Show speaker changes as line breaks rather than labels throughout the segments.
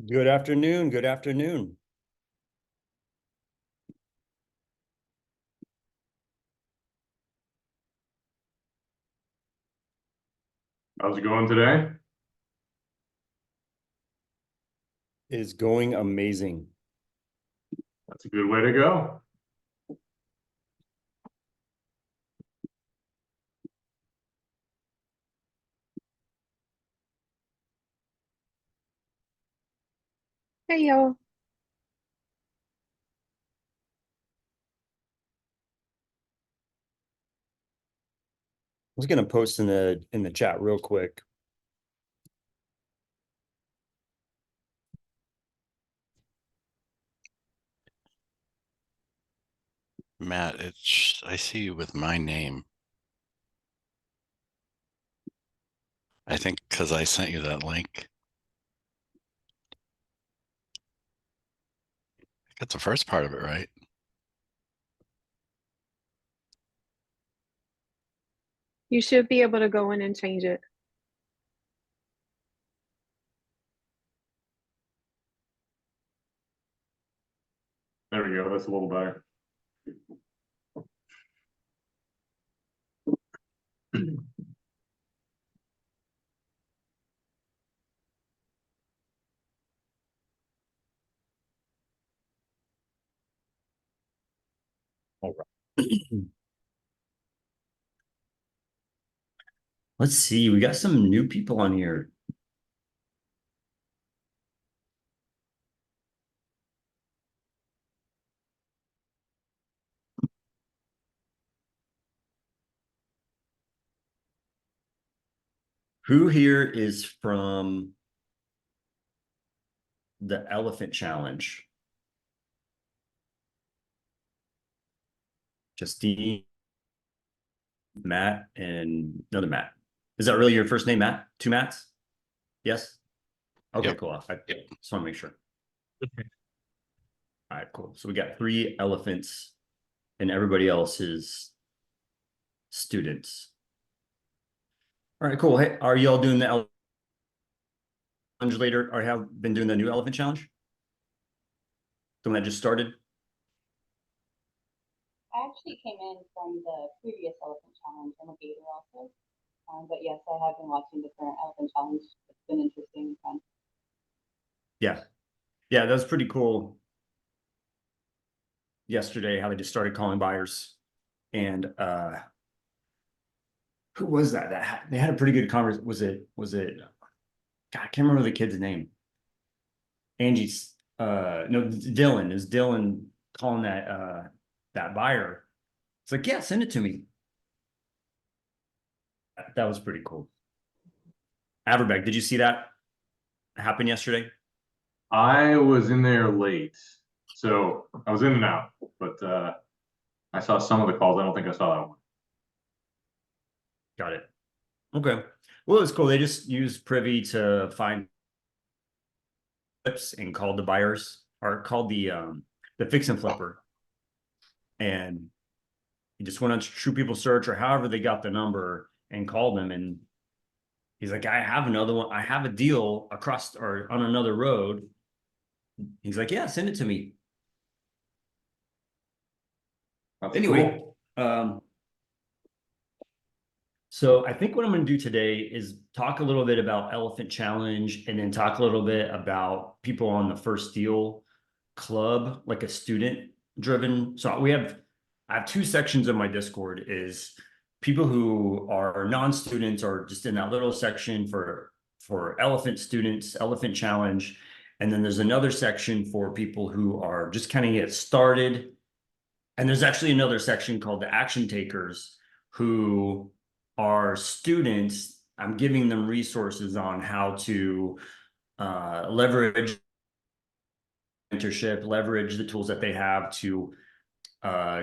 Good afternoon. Good afternoon.
How's it going today?
Is going amazing.
That's a good way to go.
Hey y'all.
I was gonna post in the chat real quick.
Matt, I see you with my name. I think because I sent you that link. I got the first part of it right.
You should be able to go in and change it.
There we go. That's a little better.
All right. Let's see. We got some new people on here. Who here is from the Elephant Challenge? Justine, Matt, and another Matt. Is that really your first name, Matt? Two Matts? Yes? Okay,
Yep.
cool. I just want to make sure. All right, cool. So we got 3 elephants and everybody else is students. All right, cool. Hey, are y'all doing the challenge later, or have been doing the new elephant challenge? The one that just started?
I actually came in from the previous elephant challenge. I'm a gator also. But yes, I have been watching the current elephant challenge. It's been interesting and fun.
Yeah. Yeah, that was pretty cool. Yesterday, how they just started calling buyers. And who was that? They had a pretty good conversation. Was it God, I can't remember the kid's name. Angie's no, Dylan. Is Dylan calling that buyer? It's like, yeah, send it to me. That was pretty cool. Averbeck, did you see that happen yesterday?
I was in there late, so I was in and out, but I saw some of the calls. I don't think I saw that one.
Got it. Okay. Well, it's cool. They just use Privy to find flips and called the buyers, or called the fix and flipper. And he just went on True People Search or however they got the number and called them. And he's like, I have another one. I have a deal across or on another road. He's like, yeah, send it to me.
That's
Anyway,
cool.
So I think what I'm going to do today is talk a little bit about Elephant Challenge and then talk a little bit about people on the First Deal Club, like a student driven. So I have 2 sections of my Discord, is people who are non-students or just in that little section for elephant students, Elephant Challenge. And then there's another section for people who are just kind of get started. And there's actually another section called the Action Takers, who are students. I'm giving them resources on how to leverage mentorship, leverage the tools that they have to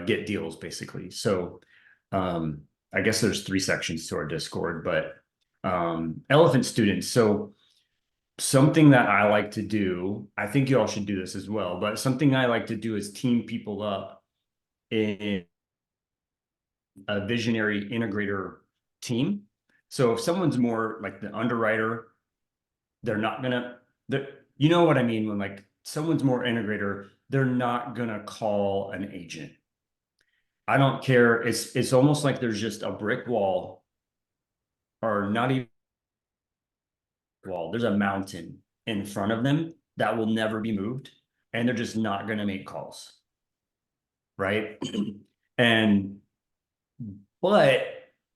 get deals, basically. So I guess there's 3 sections to our Discord, but elephant students. So something that I like to do, I think you all should do this as well, but something I like to do is team people up in a visionary integrator team. So if someone's more like the underwriter, they're not gonna, you know what I mean? When like someone's more integrator, they're not gonna call an agent. I don't care. It's almost like there's just a brick wall, or not even wall. There's a mountain in front of them that will never be moved, and they're just not gonna make calls. Right. And but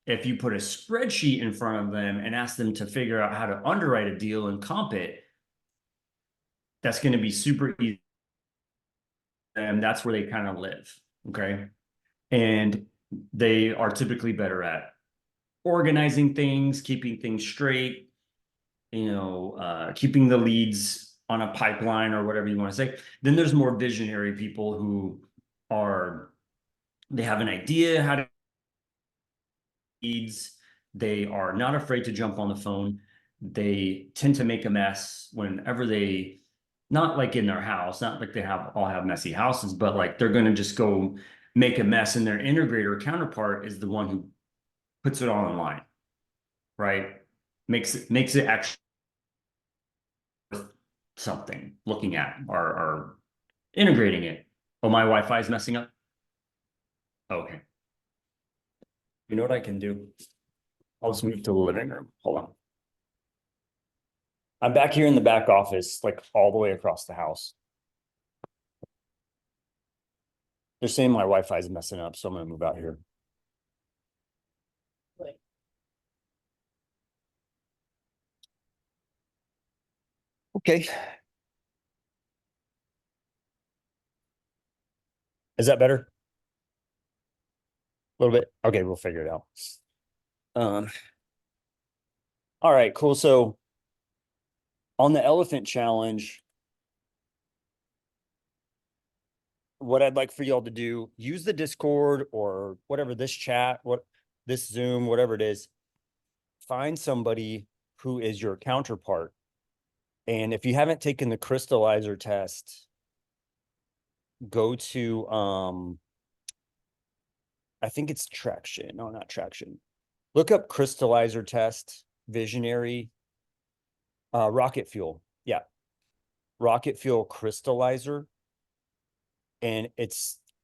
if you put a spreadsheet in front of them and ask them to figure out how to underwrite a deal and comp it, that's going to be super easy. And that's where they kind of live. Okay. And they are typically better at organizing things, keeping things straight, keeping the leads on a pipeline or whatever you want to say. Then there's more visionary people who they have an idea how to leads. They are not afraid to jump on the phone. They tend to make a mess whenever not like in their house, not like they all have messy houses, but like they're going to just go make a mess, and their integrator counterpart is the one who puts it all online, right? Makes it actually something looking at or integrating it. Oh, my Wi-Fi is messing up. Okay. You know what I can do? I'll just move to the living room. Hold on. I'm back here in the back office, like all the way across the house. They're saying my Wi-Fi is messing up, so I'm gonna move out here. Okay. Is that better? A little bit. Okay, we'll figure it out. All right, cool. So on the elephant challenge, what I'd like for y'all to do, use the Discord or whatever, this chat, this Zoom, whatever it is, find somebody who is your counterpart. And if you haven't taken the crystallizer test, go to I think it's Traction. No, not Traction. Look up crystallizer test, visionary, rocket fuel. Yeah. Rocket fuel crystallizer. And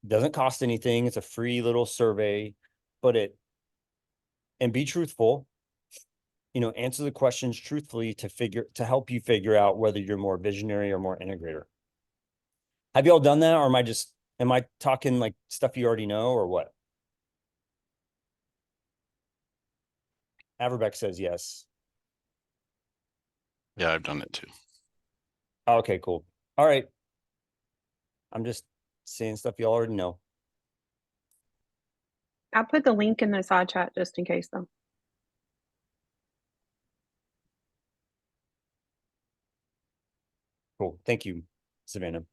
doesn't cost anything. It's a free little survey, and be truthful, answer the questions truthfully to help you figure out whether you're more visionary or more integrator. Have y'all done that, or am I talking like stuff you already know, or what? Averbeck says yes.
Yeah, I've done it too.
Okay, cool. All right. I'm just saying stuff you already know.
I'll put the link in the side chat just in case though.
Cool. Thank you, Savannah.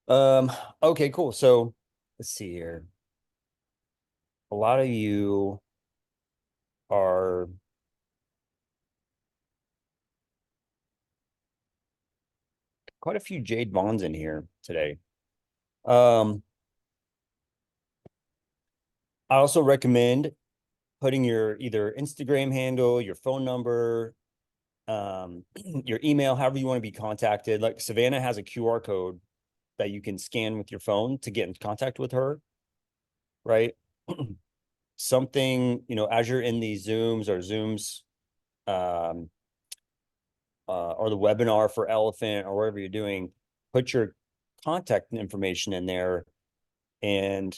Okay, cool. So let's see here. A lot of you are quite a few Jade Bonds in here today. I also recommend putting your either Instagram handle, your phone number, your email, however you want to be contacted. Like Savannah has a QR code that you can scan with your phone to get in contact with her, right? Something, as you're in these Zooms, or the webinar for Elephant or whatever you're doing, put your contact information in there. And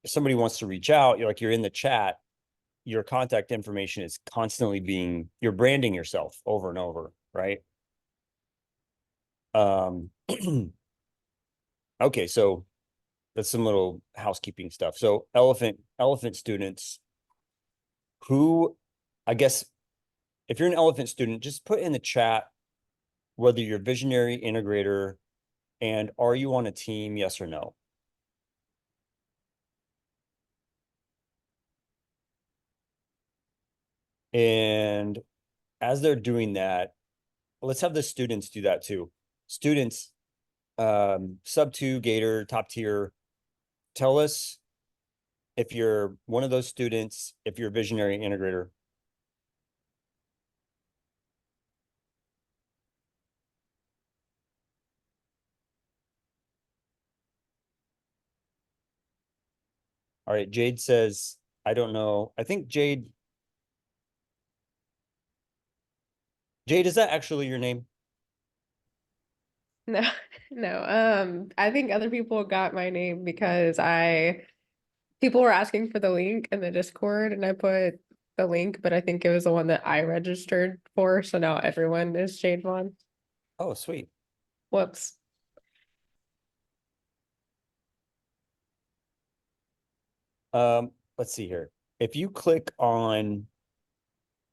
if somebody wants to reach out, you're in the chat, your contact information is constantly you're branding yourself over and over, right? Okay, so that's some little housekeeping stuff. So elephant students who, I guess, if you're an elephant student, just put in the chat whether you're visionary, integrator, and are you on a team, yes or no? And as they're doing that, let's have the students do that too. Students, sub 2, Gator, top tier, tell us if you're one of those students, if you're a visionary integrator. All right, Jade says, I don't know. I think Jade, is that actually your name?
No, no. I think other people got my name because people were asking for the link in the Discord and I put the link, but I think it was the one that I registered for. So now everyone is Jade Vaughn.
Oh, sweet.
Whoops.
Let's see here. If you click on,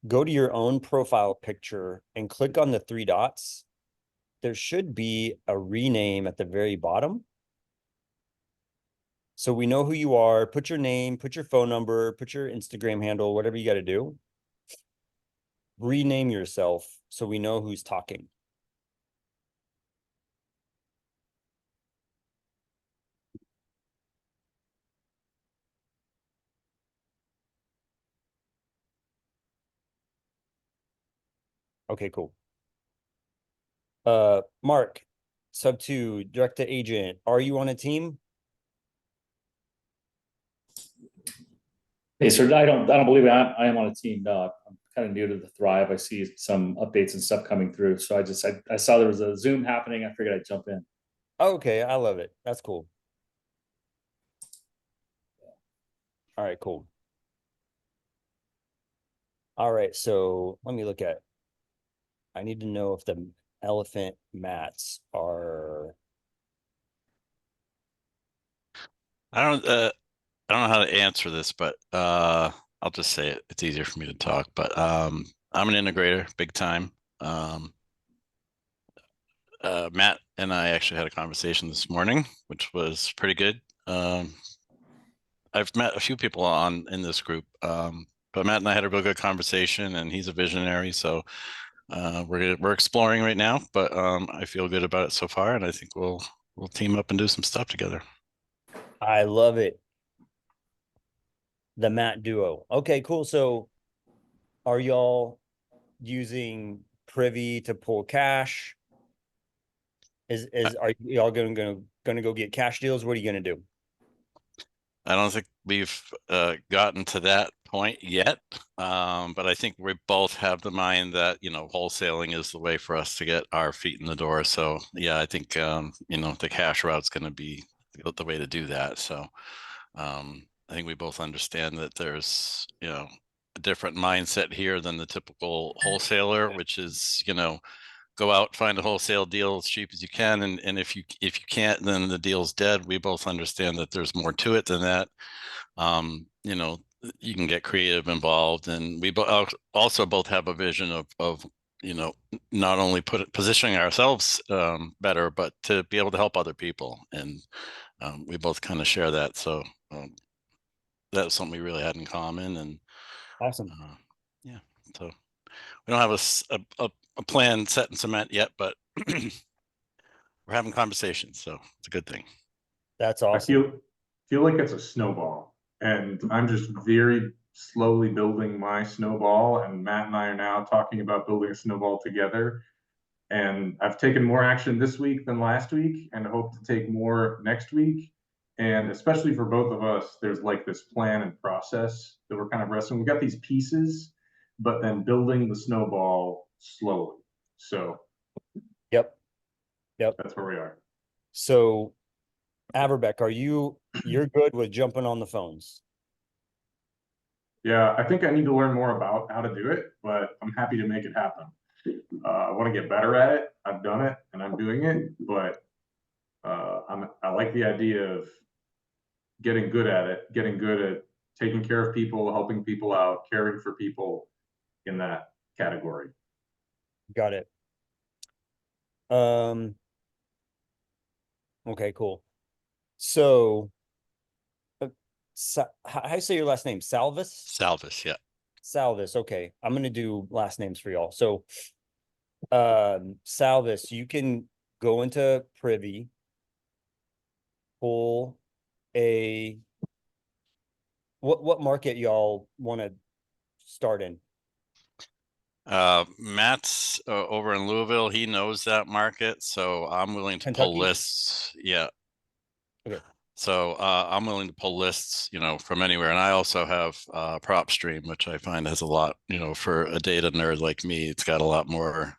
go to your own profile picture and click on the three dots, there should be a rename at the very bottom. So we know who you are. Put your name, put your phone number, put your Instagram handle, whatever you got to do. Rename yourself so we know who's talking. Okay, cool. Mark, sub 2, direct to agent. Are you on a team?
Hey, sir, I don't believe I am on a team. No, I'm kind of new to the Thrive. I see some updates and stuff coming through. So I saw there was a Zoom happening. I figured I'd jump in.
Okay, I love it. That's cool. All right, cool. All right, so let me look at, I need to know if the elephant mats are,
I don't know how to answer this, but I'll just say it. It's easier for me to talk. But I'm an integrator, big time. Matt and I actually had a conversation this morning, which was pretty good. I've met a few people in this group, but Matt and I had a real good conversation, and he's a visionary. So we're exploring right now, but I feel good about it so far, and I think we'll team up and do some stuff together.
I love it. The mat duo. Okay, cool. So are y'all using Privy to pull cash? Are y'all gonna go get cash deals? What are you gonna do?
I don't think we've gotten to that point yet, but I think we both have the mind that wholesaling is the way for us to get our feet in the door. So yeah, I think the cash route's going to be the way to do that. So I think we both understand that there's a different mindset here than the typical wholesaler, which is go out, find a wholesale deal as cheap as you can, and if you can't, then the deal's dead. We both understand that there's more to it than that. You can get creative involved, and we also both have a vision of not only positioning ourselves better, but to be able to help other people, and we both kind of share that. So that's something we really had in common, and
Awesome.
yeah. So we don't have a plan set in cement yet, but we're having conversations, so it's a good thing.
That's
I
awesome.
feel like it's a snowball, and I'm just very slowly building my snowball. And Matt and I are now talking about building a snowball together. And I've taken more action this week than last week, and hope to take more next week. And especially for both of us, there's like this plan and process that we're kind of wrestling. We've got these pieces, but then building the snowball slowly. So
Yep.
that's where we are.
So Averbeck, you're good with jumping on the phones?
Yeah, I think I need to learn more about how to do it, but I'm happy to make it happen. I want to get better at it. I've done it and I'm doing it, but I like the idea of getting good at it, getting good at taking care of people, helping people out, caring for people in that category.
Got it. Okay, cool. So, how do you say your last name? Salvis?
Salvis, yeah.
Salvis. Okay, I'm gonna do last names for y'all. So, Salvis, you can go into Privy, pull a what market y'all want to start in?
Matt's over in Louisville. He knows that market, so I'm willing to pull
Kentucky?
lists. Yeah.
Okay.
So I'm willing to pull lists, from anywhere. And I also have PropStream, which I find has a lot, for a data nerd like me, it's got a lot more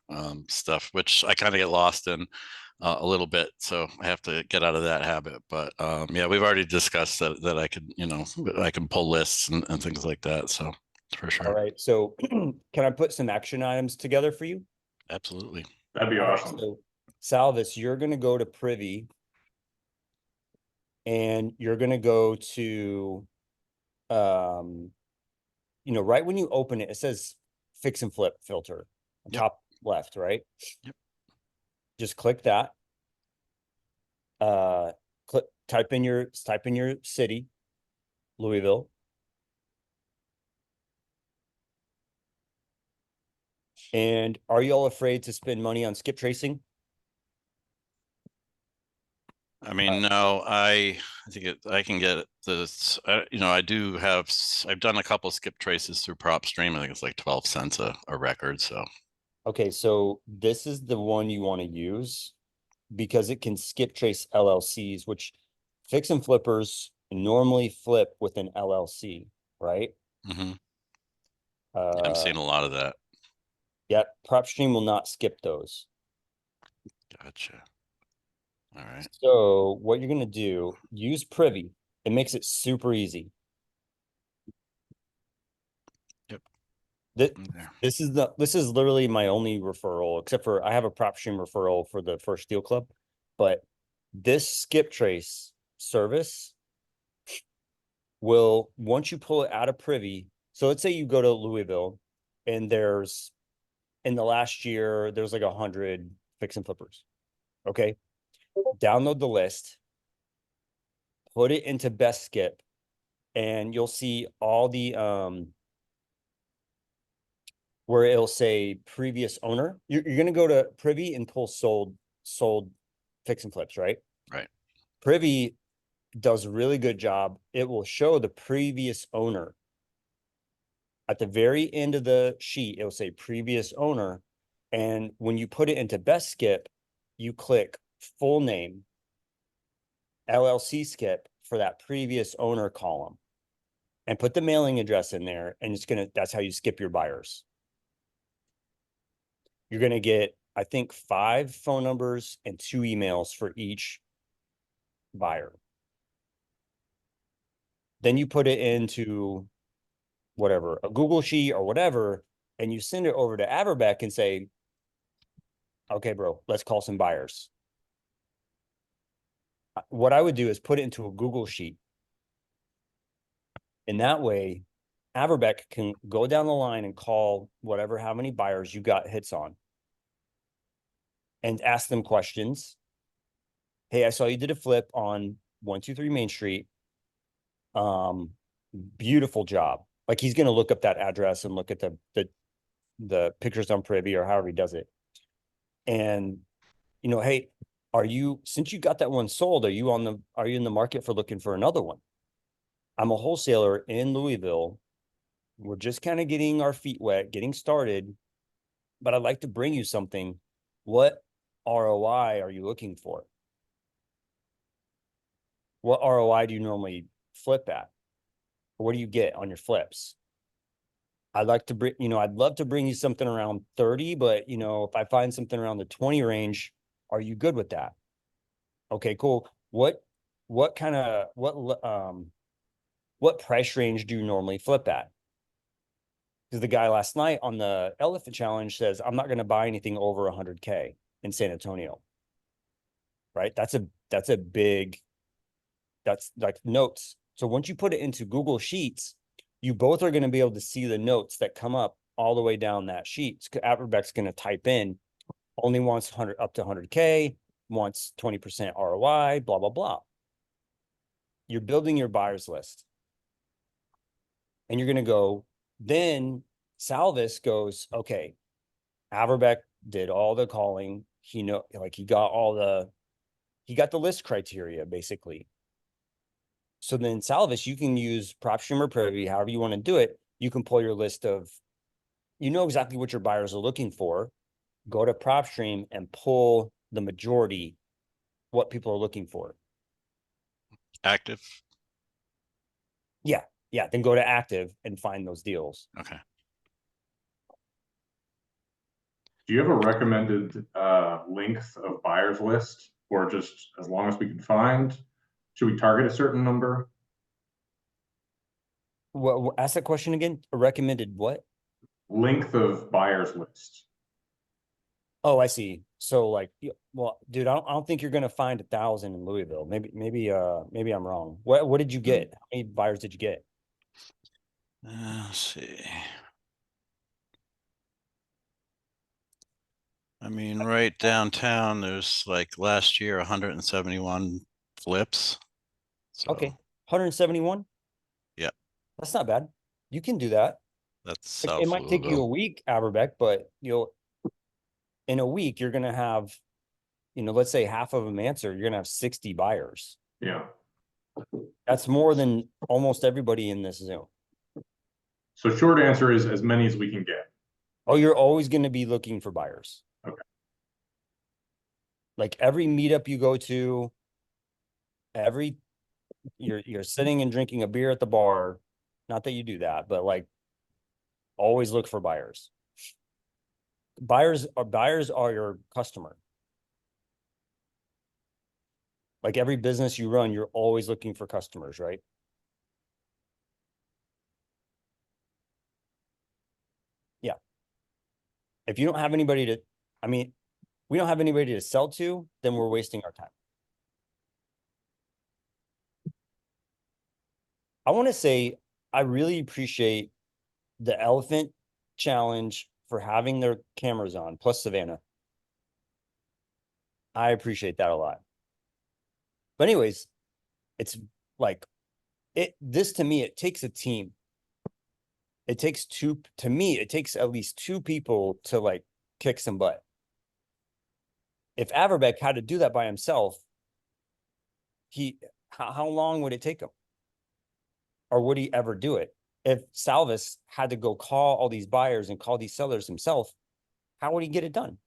stuff, which I kind of get lost in a little bit. So I have to get out of that habit. But yeah, we've already discussed that I could, I can pull lists and things like that. So for sure.
All right. So can I put some action items together for you?
Absolutely.
That'd be
All right,
awesome.
so Salvis, you're going to go to Privy and you're going to go to, right when you open it, it says fix and flip filter,
Yep.
top left, right?
Yep.
Just click that. Type in your city, Louisville. And are you all afraid to spend money on skip tracing?
I mean, no, I think I can get this. I do have. I've done a couple skip traces through PropStream. I think it's like 12 cents a record. So
Okay, so this is the one you want to use because it can skip trace LLCs, which fix and flippers normally flip with an LLC, right?
yeah, I'm seeing a lot of that.
Yeah, PropStream will not skip those.
Gotcha. All right.
So what you're going to do, use Privy. It makes it super easy.
Yep.
This,
There.
this is literally my only referral, except for I have a PropStream referral for the First Steel Club, but this skip trace service will, once you pull it out of Privy, so let's say you go to Louisville and there's, in the last year, there's like 100 fix and flippers. Okay. Download the list, put it into best skip, and you'll see all the, where it'll say previous owner. You're going to go to Privy and pull sold fix and flips, right?
Right.
Privy does a really good job. It will show the previous owner. At the very end of the sheet, it'll say previous owner. And when you put it into best skip, you click full name, LLC skip for that previous owner column and put the mailing address in there. And that's how you skip your buyers. You're going to get, I think, 5 phone numbers and 2 emails for each buyer. Then you put it into whatever, a Google Sheet or whatever, and you send it over to Averbeck and say, okay, bro, let's call some buyers. What I would do is put it into a Google Sheet. And that way, Averbeck can go down the line and call how many buyers you got hits on and ask them questions. Hey, I saw you did a flip on 123 Main Street. Beautiful job. Like he's going to look up that address and look at the pictures on Privy or however he does it. And, hey, since you got that one sold, are you in the market for looking for another one? I'm a wholesaler in Louisville. We're just kind of getting our feet wet, getting started, but I'd like to bring you something. What ROI are you looking for? What ROI do you normally flip at? What do you get on your flips? I'd like to bring, I'd love to bring you something around 30, but if I find something around the 20 range, are you good with that? Okay, cool. What price range do you normally flip at? Because the guy last night on the Elephant Challenge says, I'm not going to buy anything over 100K in San Antonio. Right? That's like notes. So once you put it into Google Sheets, you both are going to be able to see the notes that come up all the way down that sheet. Averbeck's going to type in, only wants 100 up to 100K, wants 20% ROI, blah, blah, blah. You're building your buyers list. And you're going to go, then Salvis goes, okay, Averbeck did all the calling. He got the list criteria basically. So then Salvis, you can use PropStream or Privy, however you want to do it. You can pull your list of, exactly what your buyers are looking for. Go to PropStream and pull the majority, what people are looking for.
Active?
Yeah, then go to active and find those deals.
Okay.
Do you have a recommended length of buyers list, or just as long as we can find? Should we target a certain number?
What, ask that question again. A recommended what?
Length of buyers list.
Oh, I see. So like, well, dude, I don't think you're gonna find 1,000 in Louisville. Maybe I'm wrong. What did you get? How many buyers did you get?
Let's see. I mean, right downtown, there's like last year, 171 flips. So
Okay, 171.
Yeah.
That's not bad. You can do that.
that's
It
South
might take you a
Louisville.
week, Aberbeck, but in a week, you're gonna have, let's say half of them answer, you're gonna have 60 buyers.
Yeah.
That's more than almost everybody in this Zoom.
So short answer is as many as we can get.
Oh, you're always gonna be looking for buyers.
Okay.
Like every meetup you go to, you're sitting and drinking a beer at the bar. Not that you do that, but like always look for buyers. Buyers are your customer. Like every business you run, you're always looking for customers, right? Yeah. If you don't have anybody to, we don't have anybody to sell to, then we're wasting our time. I want to say, I really appreciate the Elephant Challenge for having their cameras on, plus Savannah. I appreciate that a lot. But anyways, it's like this to me, it takes a team. It takes to me, it takes at least 2 people to like kick some butt. If Averbeck had to do that by himself, how long would it take him? Or would he ever do it? If Salvis had to go call all these buyers and call these sellers himself, how would he get it done?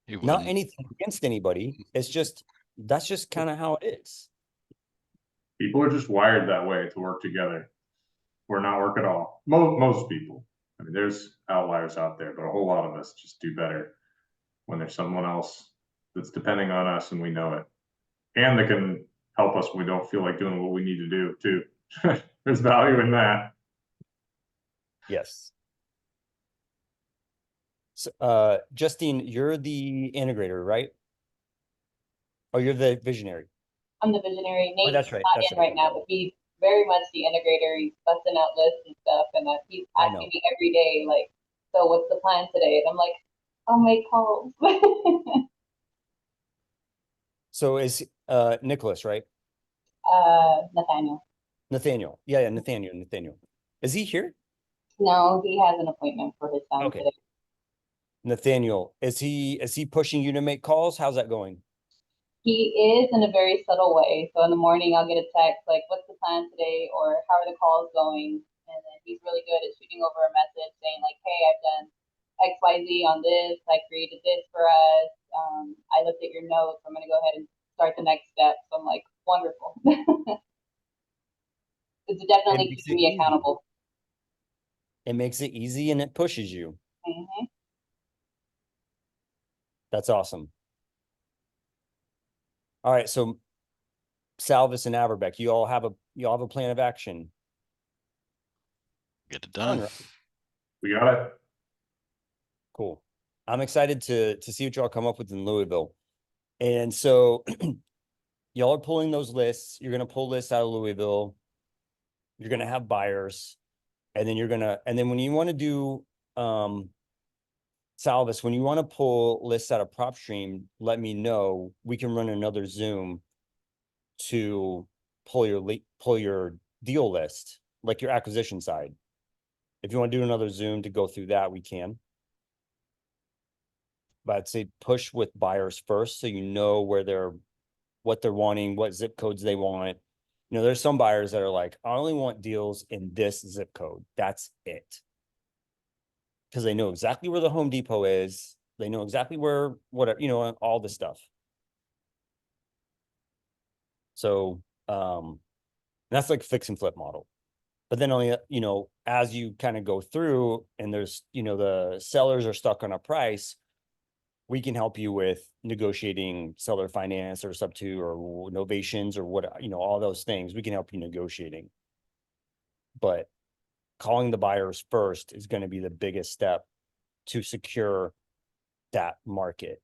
He
Not
wouldn't.
anything against anybody. It's just, that's just kind of how it is.
People are just wired that way to work together. We're not work at all. Most people. I mean, there's outliers out there, but a whole lot of us just do better when there's someone else that's depending on us and we know it. And that can help us when we don't feel like doing what we need to do too. There's value in that.
Yes. So, Justine, you're the integrator, right? Oh, you're the visionary.
I'm the visionary.
Oh,
Nate's
that's right.
not
That's
in
right.
right now, but he's very much the integrator. He's busting out lists and stuff, and he's
I
asking
know.
me every day, like, "So what's the plan today?" And I'm like, "I'll make calls."
So is Nicholas, right?
Nathaniel.
Nathaniel. Yeah, Nathaniel. Is he here?
No, he has an appointment for his son
Okay.
today.
Nathaniel, is he pushing you to make calls? How's that going?
He is in a very subtle way. So in the morning, I'll get a text like, "What's the plan today?" or "How are the calls going?" And then he's really good at shooting over a message saying like, "Hey, I've done XYZ on this. I created this for us. I looked at your notes. I'm going to go ahead and start the next step." So I'm like, wonderful. It's definitely keeping me accountable.
It makes it easy and it pushes you.
Mm-hmm.
That's awesome. All right, so Salvis and Averbeck, you all have a plan of action.
Get it done.
We got it.
Cool. I'm excited to see what y'all come up with in Louisville. And so y'all are pulling those lists. You're gonna pull lists out of Louisville. You're gonna have buyers, and then when you want to do Salvis, when you want to pull lists out of PropStream, let me know. We can run another Zoom to pull your deal list, like your acquisition side. If you want to do another Zoom to go through that, we can. But I'd say push with buyers first, so you know what they're wanting, what zip codes they want. There's some buyers that are like, I only want deals in this zip code. That's it. Because they know exactly where the Home Depot is. They know exactly where, whatever, all this stuff. So, that's like fix and flip model. But then only, you know, as you kind of go through and there's, you know, the sellers are stuck on a price, we can help you with negotiating seller finance or sub two or novations or what, you know, all those things. We can help you negotiating. But calling the buyers first is going to be the biggest step to secure that market.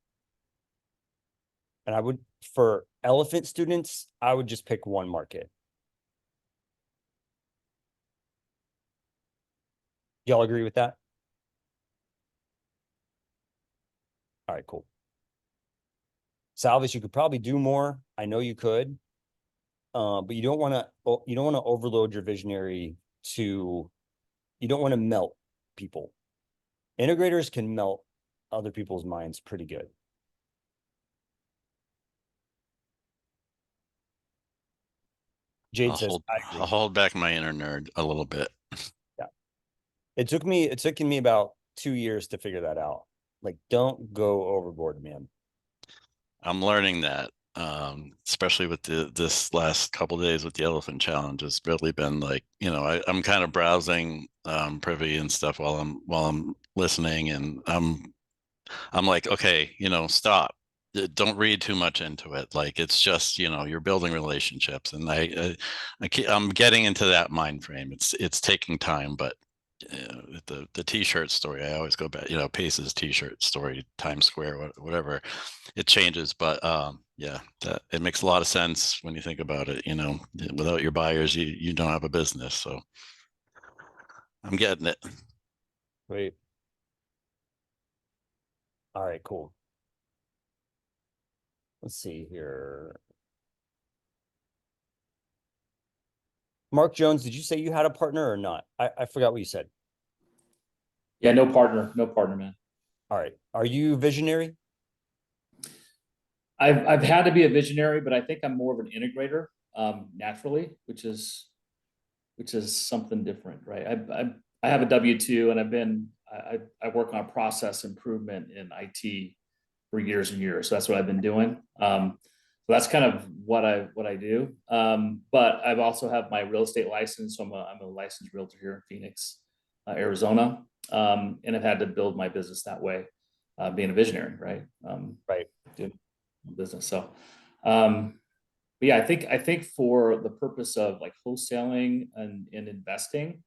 And I would, for elephant students, I would just pick one market. Y'all agree with that? All right, cool. Salvage, you could probably do more. I know you could. But you don't want to overload your visionary to, you don't want to melt people. Integrators can melt other people's minds pretty good. Jade says, I agree.
I'll hold back my inner nerd a little bit.
Yeah. It's taken me about 2 years to figure that out. Like, don't go overboard, man.
I'm learning that, especially with this last couple of days with the elephant challenge. It's really been like, you know, I'm kind of browsing privy and stuff while I'm listening, and I'm like, okay, you know, stop. Don't read too much into it. Like, it's just, you know, you're building relationships, and I'm getting into that mind frame. It's taking time, but the t-shirt story, I always go back, you know, Pace's t-shirt story, Times Square, whatever, it changes, but yeah, that it makes a lot of sense when you think about it. You know, without your buyers, you don't have a business. So I'm getting it.
Wait. All right, cool. Let's see here. Mark Jones, did you say you had a partner or not? I forgot what you said.
Yeah, no partner, man.
All right. Are you visionary?
I've had to be a visionary, but I think I'm more of an integrator, naturally, which is something different, right? I have a W-2, and I work on process improvement in IT for years and years. So that's what I've been doing. So that's kind of what I do. But I've also have my real estate license. So I'm a licensed realtor here in Phoenix, Arizona, and I've had to build my business that way, being a visionary, right?
Right.
Doing business. So, but yeah, I think for the purpose of like wholesaling and investing,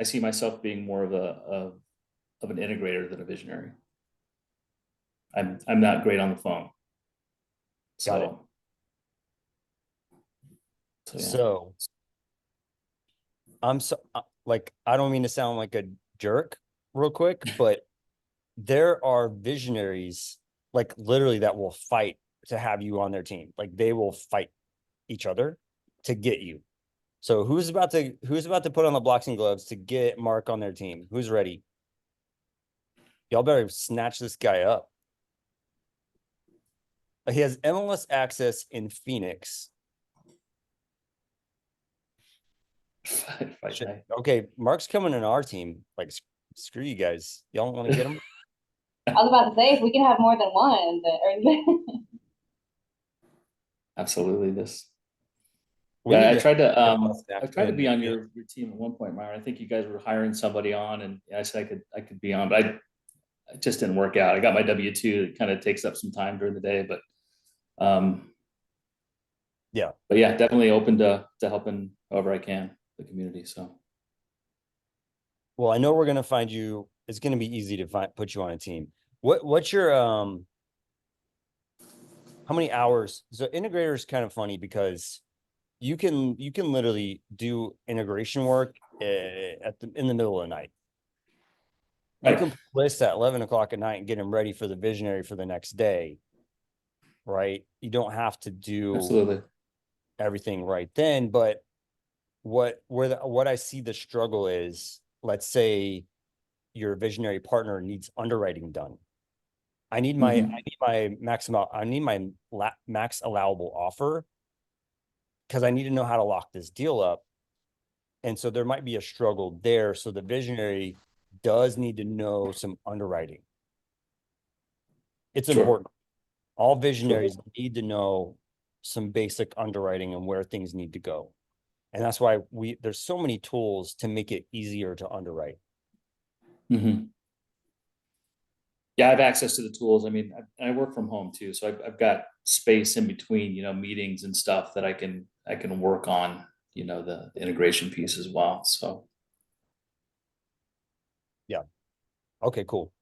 I see myself being more of an integrator than a visionary. I'm not great on the phone.
Got it.
So, yeah.
So I'm so like, I don't mean to sound like a jerk real quick, but there are visionaries like literally that will fight to have you on their team. Like, they will fight each other to get you. So who's about to put on the blocks and gloves to get Mark on their team? Who's ready? Y'all better snatch this guy up. He has MLS access in Phoenix. Okay, Mark's coming in our team. Like, screw you guys. Y'all want to get him?
I was about to say, if we can have more than one,
Absolutely.
We
Yeah,
need
I tried to
to
be on your team at one point, Myron. I think you guys were hiring somebody on, and I said I could be on, but it just didn't work out. I got my W-2. It kind of takes up some time during the day, but
yeah.
But yeah, definitely open to helping however I can the community. So,
Well, I know we're gonna find you. It's gonna be easy to put you on a team. What's your how many hours? So integrator is kind of funny because you can literally do integration work in the middle of the night. You
right.
can put lists at 11 o'clock at night and get them ready for the visionary for the next day. Right? You don't have to do
Absolutely
everything right then. But what I see the struggle is, let's say your visionary partner needs underwriting done. I need my max allowable offer because I need to know how to lock this deal up. And so there might be a struggle there. So the visionary does need to know some underwriting. It's important. All visionaries need to know some basic underwriting and where things need to go. And that's why there's so many tools to make it easier to underwrite.
Mhm. Yeah, I have access to the tools. I mean, I work from home too, so I've got space in between, you know, meetings and stuff that I can work on, you know, the integration piece as well. So
Okay, cool.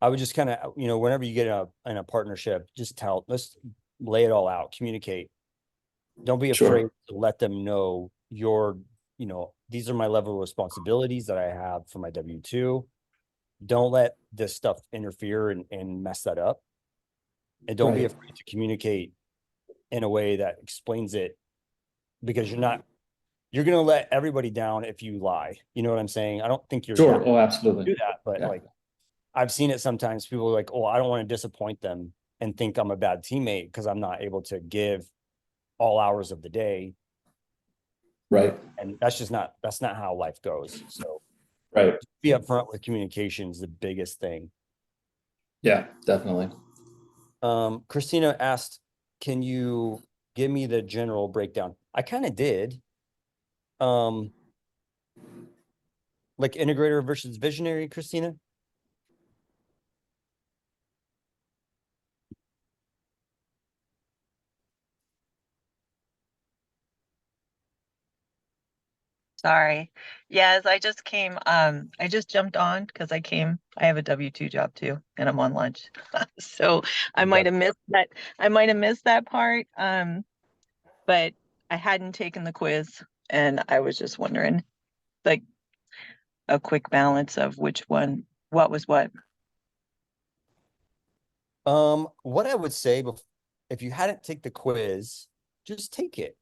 I would just kind of, you know, whenever you get in a partnership, just let's lay it all out, communicate. Don't be afraid
sure.
to let them know you know, these are my level of responsibilities that I have for my W-2. Don't let this stuff interfere and mess that up. And don't be
Right.
afraid to communicate in a way that explains it, because you're going to let everybody down if you lie. You know what I'm saying? I don't think you're
Sure.
that
Oh, absolutely.
do that, but
Yeah.
like I've seen it sometimes. People are like, oh, I don't want to disappoint them and think I'm a bad teammate because I'm not able to give all hours of the day.
Right.
And that's not how life goes. So
Right.
be upfront with communication is the biggest thing.
Yeah, definitely.
Christina asked, can you give me the general breakdown? I kind of did. Like integrator versus visionary, Christina.
Sorry. Yes, I just came, I just jumped on because I have a W-2 job too, and I'm on lunch. So I might have missed that. I might have missed that part. But I hadn't taken the quiz and I was just wondering, like a quick balance of which one, what was what.
What I would say if you hadn't take the quiz, just take it.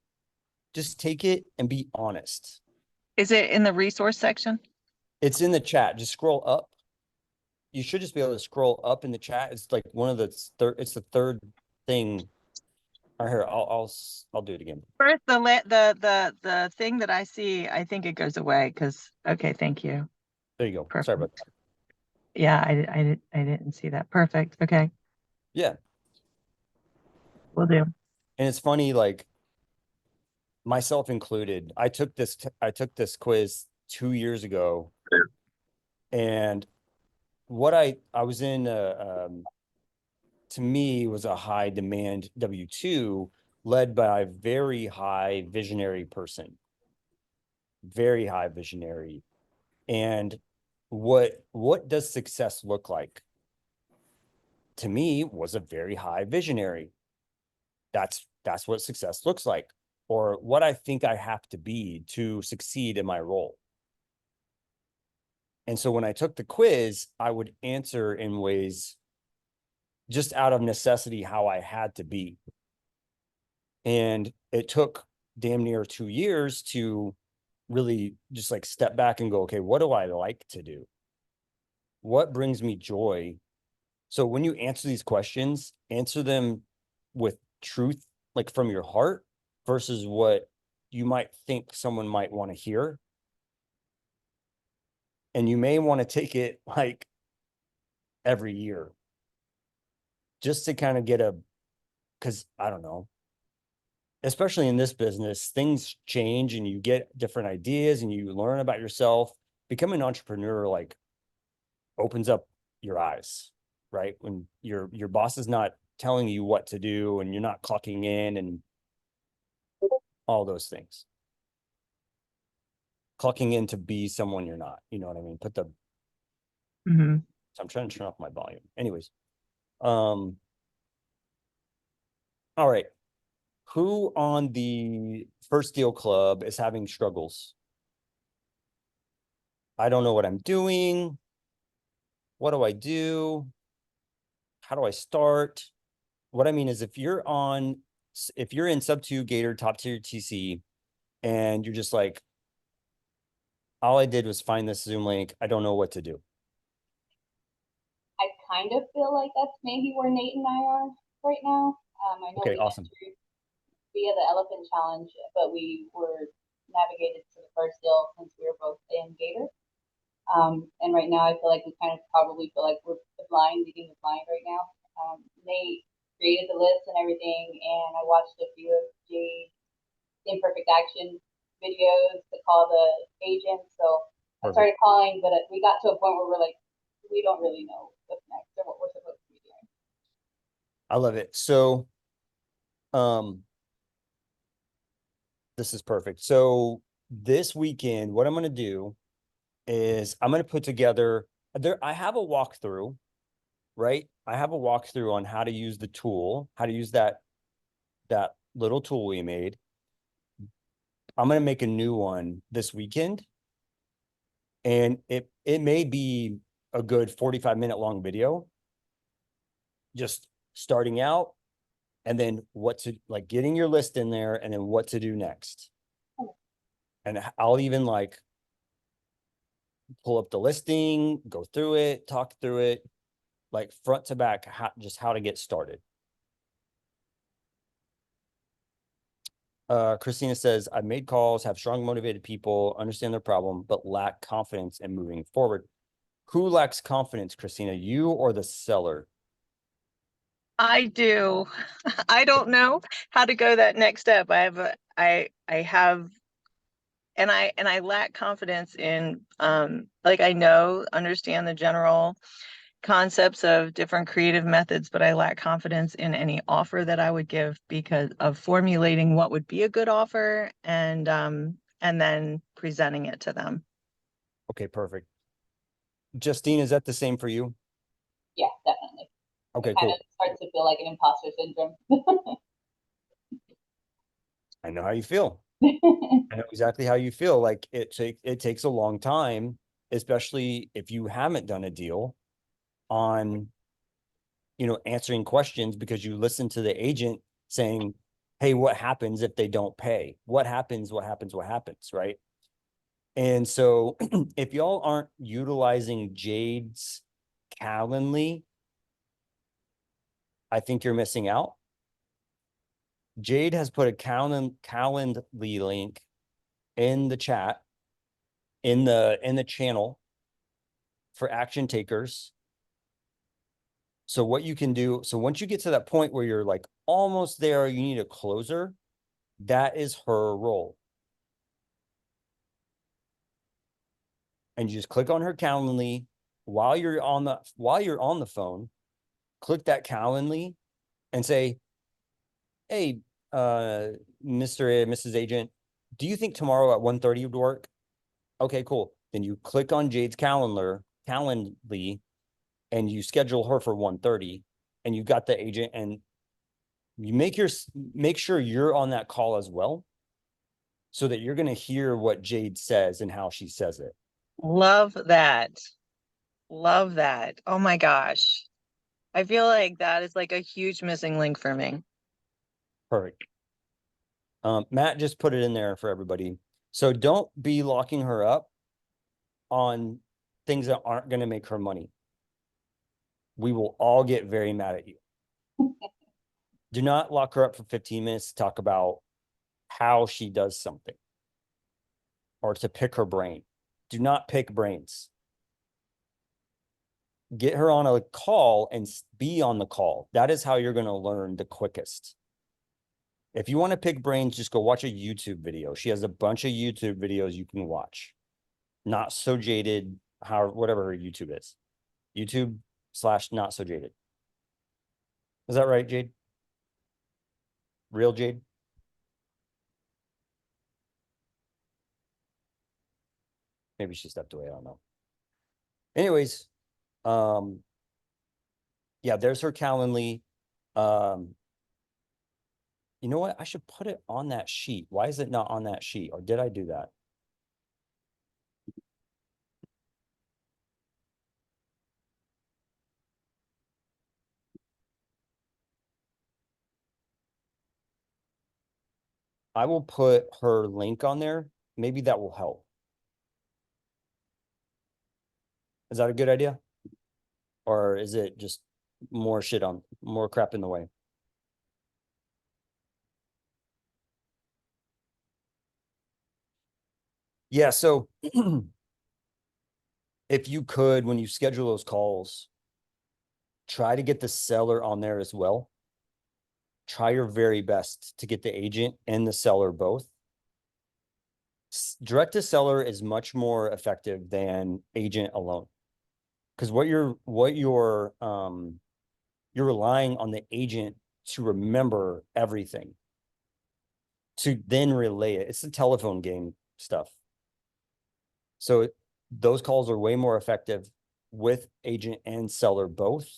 Just take it and be honest.
Is it in the resource section?
It's in the chat. Just scroll up. You should just be able to scroll up in the chat. It's like one of the it's the third thing. All right, here, I'll do it again.
First, the thing that I see, I think it goes away because, okay, thank you.
There you go.
Perfect.
Sorry about that.
Yeah, I didn't see that. Perfect. Okay,
Yeah.
will do.
And it's funny, like myself included, I took this quiz 2 years ago, and what I was in to me was a high demand W-2 led by a very high visionary person. Very high visionary. And what does success look like? To me, was a very high visionary. That's what success looks like, or what I think I have to be to succeed in my role. And so when I took the quiz, I would answer in ways just out of necessity how I had to be. And it took damn near 2 years to really just like step back and go, okay, what do I like to do? What brings me joy? So when you answer these questions, answer them with truth, like from your heart, versus what you might think someone might want to hear. And you may want to take it like every year just to kind of get because I don't know, especially in this business, things change and you get different ideas and you learn about yourself. Becoming an entrepreneur like opens up your eyes, right? When your boss is not telling you what to do and you're not clocking in and all those things. Clocking in to be someone you're not, you know what I mean?
Mhm.
So I'm trying to turn off my volume. Anyways, all right. Who on the First Deal Club is having struggles? I don't know what I'm doing. What do I do? How do I start? What I mean is if you're in sub 2 Gator top tier TC and you're just like, all I did was find this Zoom link, I don't know what to do.
I kind of feel like that's maybe where Nate and I are right now. I know
Okay,
we
awesome.
entered via the Elephant Challenge, but we were navigated to the first deal since we were both in Gator. And right now I feel like we kind of probably feel like we're the blind leading the blind right now. Nate created the list and everything, and I watched a few of Jade's imperfect action videos to call the agent. So I started calling, but we got to a point where we're like, we don't really know what's next or what we're supposed to be doing.
I love it. So, this is perfect. So this weekend, what I'm going to do is I'm going to put together I have a walkthrough, right? I have a walkthrough on how to use the tool, how to use that little tool we made. I'm going to make a new one this weekend. And it may be a good 45-minute long video, just starting out, and then like getting your list in there, and then what to do next. And I'll even like pull up the listing, go through it, talk through it, like front to back, just how to get started. Christina says, I've made calls, have strong, motivated people, understand their problem, but lack confidence in moving forward. Who lacks confidence, Christina, you or the seller?
I do. I don't know how to go that next step. I have and I lack confidence in like I understand the general concepts of different creative methods, but I lack confidence in any offer that I would give because of formulating what would be a good offer and then presenting it to them.
Okay, perfect. Justine, is that the same for you?
Yeah, definitely.
Okay,
It kind
cool.
of starts to feel like an imposter syndrome.
I know how you feel. I know exactly how you feel. Like it takes a long time, especially if you haven't done a deal, on, answering questions, because you listen to the agent saying, hey, what happens if they don't pay? What happens, right? And so if y'all aren't utilizing Jade's Calendly, I think you're missing out. Jade has put a Calendly link in the chat, in the channel for action takers. So what you can do, so once you get to that point where you're like almost there, you need a closer, that is her role. And you just click on her Calendly while you're on the phone, click that Calendly and say, hey, Mr. and Mrs. Agent, do you think tomorrow at 1:30 would work? Okay, cool. Then you click on Jade's Calendly, and you schedule her for 1:30, and you got the agent, and you make sure you're on that call as well, so that you're going to hear what Jade says and how she says it.
Love that. Love that. Oh my gosh. I feel like that is like a huge missing link for me.
Perfect. Matt just put it in there for everybody. So don't be locking her up on things that aren't going to make her money. We will all get very mad at you. Do not lock her up for 15 minutes to talk about how she does something or to pick her brain. Do not pick brains. Get her on a call and be on the call. That is how you're going to learn the quickest. If you want to pick brains, just go watch a YouTube video. She has a bunch of YouTube videos you can watch. Not So Jaded, whatever her YouTube is. YouTube/Not So Jaded. Is that right, Jade? Real Jade? Maybe she stepped away. I don't know. Anyways, yeah, there's her Calendly. You know what? I should put it on that sheet. Why is it not on that sheet? Or did I do that? I will put her link on there. Maybe that will help. Is that a good idea? Or is it just more crap in the way? Yeah, so if you could, when you schedule those calls, try to get the seller on there as well. try your very best to get the agent and the seller both. Direct to seller is much more effective than agent alone. Because you're relying on the agent to remember everything, to then relay it. It's the telephone game stuff. So those calls are way more effective with agent and seller both.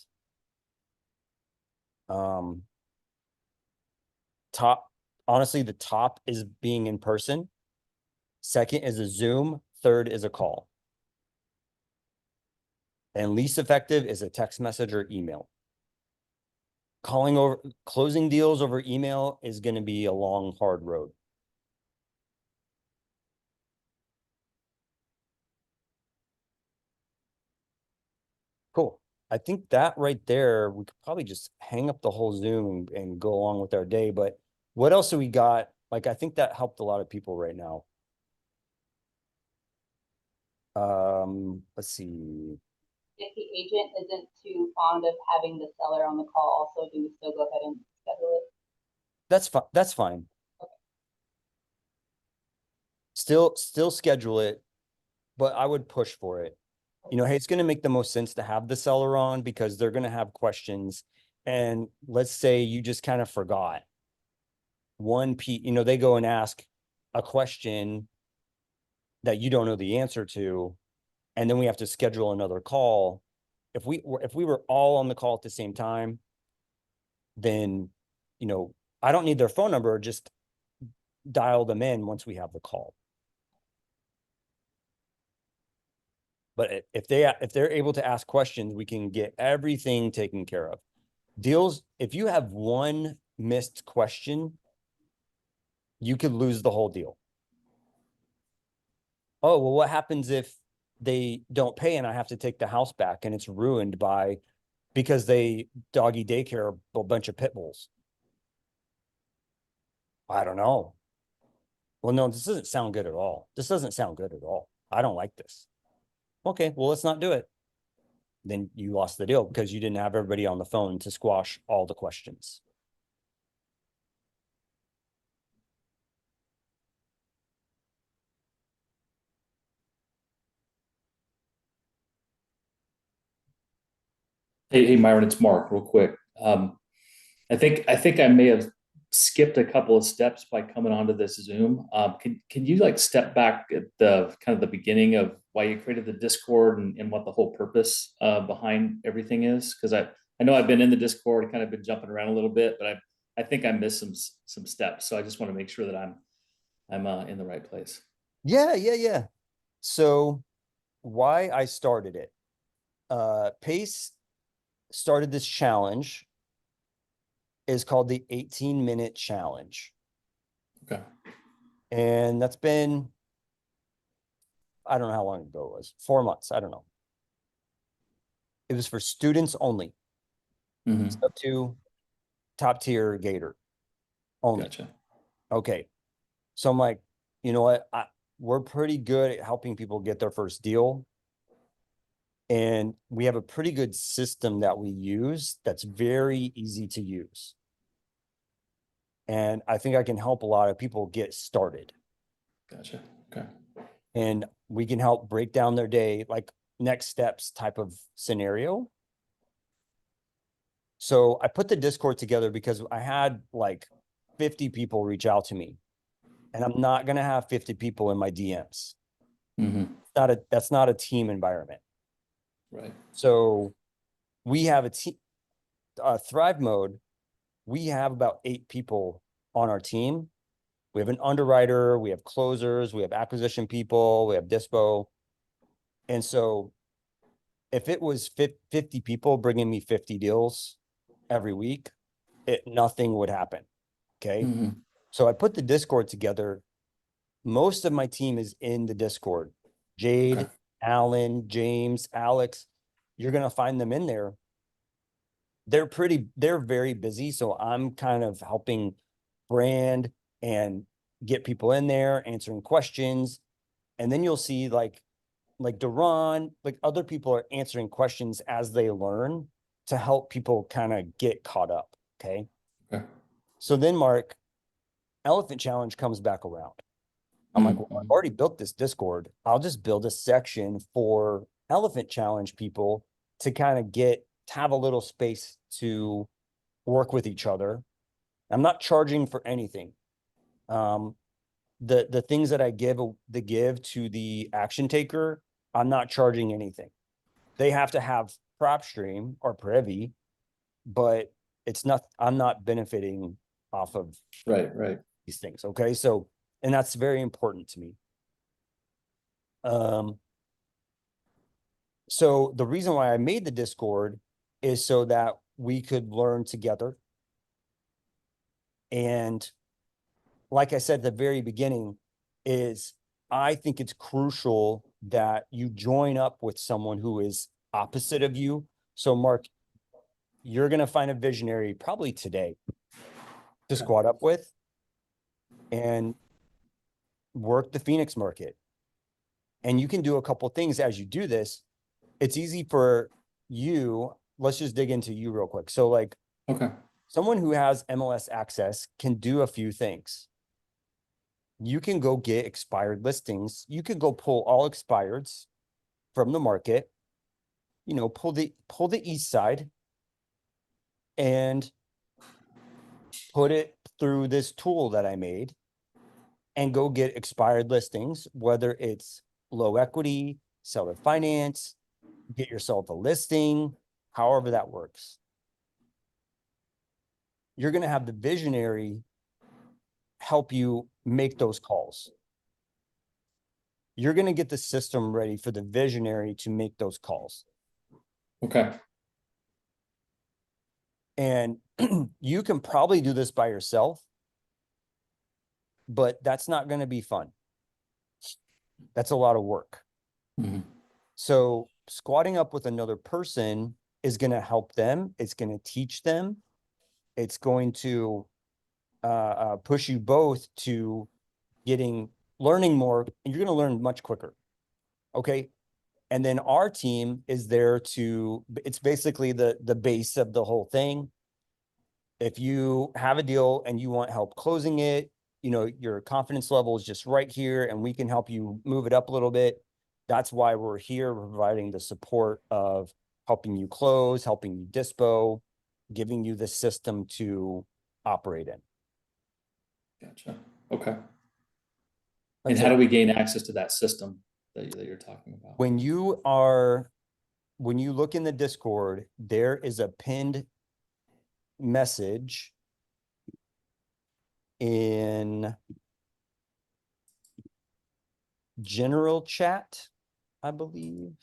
Honestly, the top is being in person. Second is a Zoom. Third is a call. And least effective is a text message or email. Closing deals over email is going to be a long, hard road. Cool. I think that right there, we could probably just hang up the whole Zoom and go along with our day. But what else do we got? Like, I think that helped a lot of people right now. Let's see.
If the agent isn't too fond of having the seller on the call, so do we still go ahead and schedule it?
That's fine. That's fine.
Okay.
Still schedule it, but I would push for it. You know, hey, it's going to make the most sense to have the seller on because they're going to have questions. And let's say you just kind of forgot they go and ask a question that you don't know the answer to, and then we have to schedule another call. If we were all on the call at the same time, then, you know, I don't need their phone number, just dial them in once we have the call. But if they're able to ask questions, we can get everything taken care of. Deals, if you have one missed question, you could lose the whole deal. Oh, well, what happens if they don't pay and I have to take the house back and it's ruined because they doggy daycare a bunch of pit bulls? I don't know. Well, no, this doesn't sound good at all. This doesn't sound good at all. I don't like this. Okay, well, let's not do it. Then you lost the deal because you didn't have everybody on the phone to squash all the questions.
Hey, Myron, it's Mark, real quick. I think I may have skipped a couple of steps by coming onto this Zoom. Can you like step back at the kind of the beginning of why you created the Discord and what the whole purpose behind everything is? Because I know I've been in the Discord, kind of been jumping around a little bit, but I think I missed some steps. So I just want to make sure that I'm in the right place.
Yeah. So why I started it. Pace started this challenge, is called the 18-minute challenge.
Okay.
And that's been, I don't know how long ago it was, 4 months. I don't know. It was for students only.
Mm-hmm.
Up to top tier Gator only.
Gotcha.
Okay. So I'm like, you know what? We're pretty good at helping people get their first deal. And we have a pretty good system that we use that's very easy to use. And I think I can help a lot of people get started.
Gotcha. Okay.
And we can help break down their day, like next steps type of scenario. So I put the Discord together because I had like 50 people reach out to me. And I'm not going to have 50 people in my DMs.
Mm-hmm.
That's not a team environment.
Right.
So we have a team, Thrivemode. We have about 8 people on our team. We have an underwriter, we have closers, we have acquisition people, we have dispo. And so if it was 50 people bringing me 50 deals every week, nothing would happen. Okay.
Mm-hmm.
So I put the Discord together. Most of my team is in the Discord. Jade,
Okay.
Alan, James, Alex, you're going to find them in there. They're very busy. So I'm kind of helping brand and get people in there, answering questions. And then you'll see like Duran, like other people are answering questions as they learn to help people kind of get caught up. Okay.
Okay.
So then, Mark, Elephant Challenge comes back around. I'm like, well, I've already built this Discord. I'll just build a section for Elephant Challenge people to kind of have a little space to work with each other. I'm not charging for anything. The things that I give to the action taker, I'm not charging anything. They have to have prop stream or privy, but I'm not benefiting off of
Right.
these things. Okay. So, and that's very important to me. So the reason why I made the Discord is so that we could learn together. And like I said at the very beginning, is I think it's crucial that you join up with someone who is opposite of you. So Mark, you're going to find a visionary probably today to squat up with and work the Phoenix market. And you can do a couple things as you do this. It's easy for you. Let's just dig into you real quick. So like,
Okay.
someone who has MLS access can do a few things. You can go get expired listings. You can go pull all expireds from the market, pull the east side and put it through this tool that I made and go get expired listings, whether it's low equity, seller finance, get yourself a listing, however that works. You're going to have the visionary help you make those calls. You're going to get the system ready for the visionary to make those calls.
Okay.
And you can probably do this by yourself, but that's not going to be fun. That's a lot of work.
Mhm.
So squatting up with another person is going to help them. It's going to teach them. It's going to push you both to learning more, and you're going to learn much quicker. Okay. And then our team is there it's basically the base of the whole thing. If you have a deal and you want help closing it, your confidence level is just right here and we can help you move it up a little bit. That's why we're here. We're providing the support of helping you close, helping you dispo, giving you the system to operate in.
Gotcha. Okay. And
That's
how
it.
do we gain access to that system that you're talking about?
When you look in the Discord, there is a pinned message in general chat, I believe.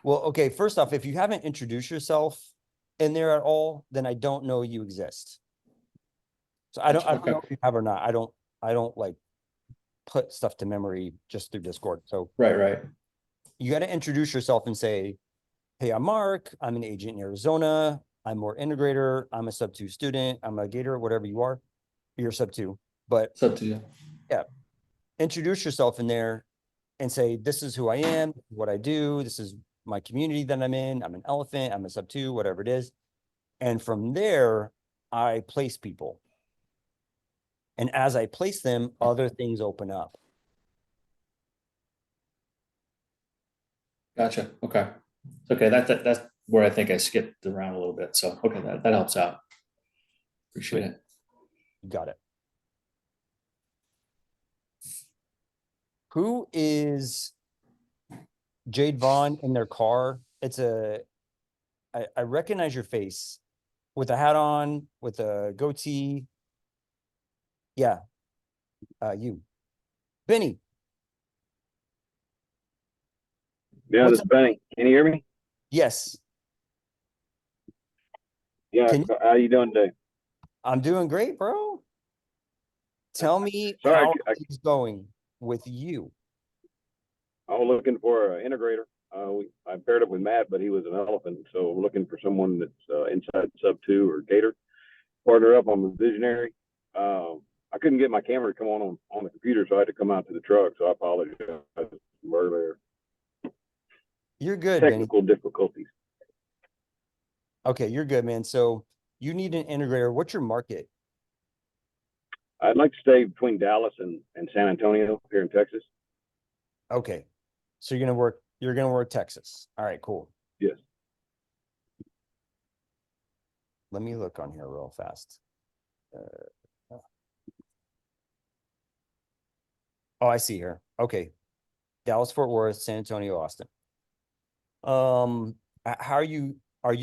Well, okay, first off, if you haven't introduced yourself in there at all, then I don't know you exist. So I don't know if you have or not. I don't like put stuff to memory just through Discord. So
Right.
you got to introduce yourself and say, hey, I'm Mark. I'm an agent in Arizona. I'm more integrator. I'm a sub 2 student. I'm a gator, whatever you are. You're sub 2, but
It's up to you.
yeah, introduce yourself in there and say, this is who I am, what I do. This is my community that I'm in. I'm an elephant. I'm a sub 2, whatever it is. And from there, I place people. And as I place them, other things open up.
Gotcha. Okay. Okay. That's where I think I skipped around a little bit. So, okay, that helps out. Appreciate it.
You got it. Who is Jade Vaughn in their car? I recognize your face with a hat on, with a goatee. Yeah. You. Benny.
Yeah,
What's
this is Benny. Can you hear me?
Yes.
Yeah, how you doing today?
I'm doing great, bro. Tell me
Sorry,
how it's going with you.
I was looking for an integrator. I paired up with Matt, but he was an elephant, so I'm looking for someone that's inside sub 2 or gator. Partner up. I'm a visionary. I couldn't get my camera to come on the computer, so I had to come out to the truck. So I apologize for earlier.
You're good,
Technical difficulties.
Okay, you're good, man. So you need an integrator. What's your market?
I'd like to stay between Dallas and San Antonio here in Texas.
Okay. So you're gonna work Texas. All right, cool.
Yes.
Let me look on here real fast. Oh, I see here. Okay. Dallas, Fort Worth, San Antonio, Austin. How are you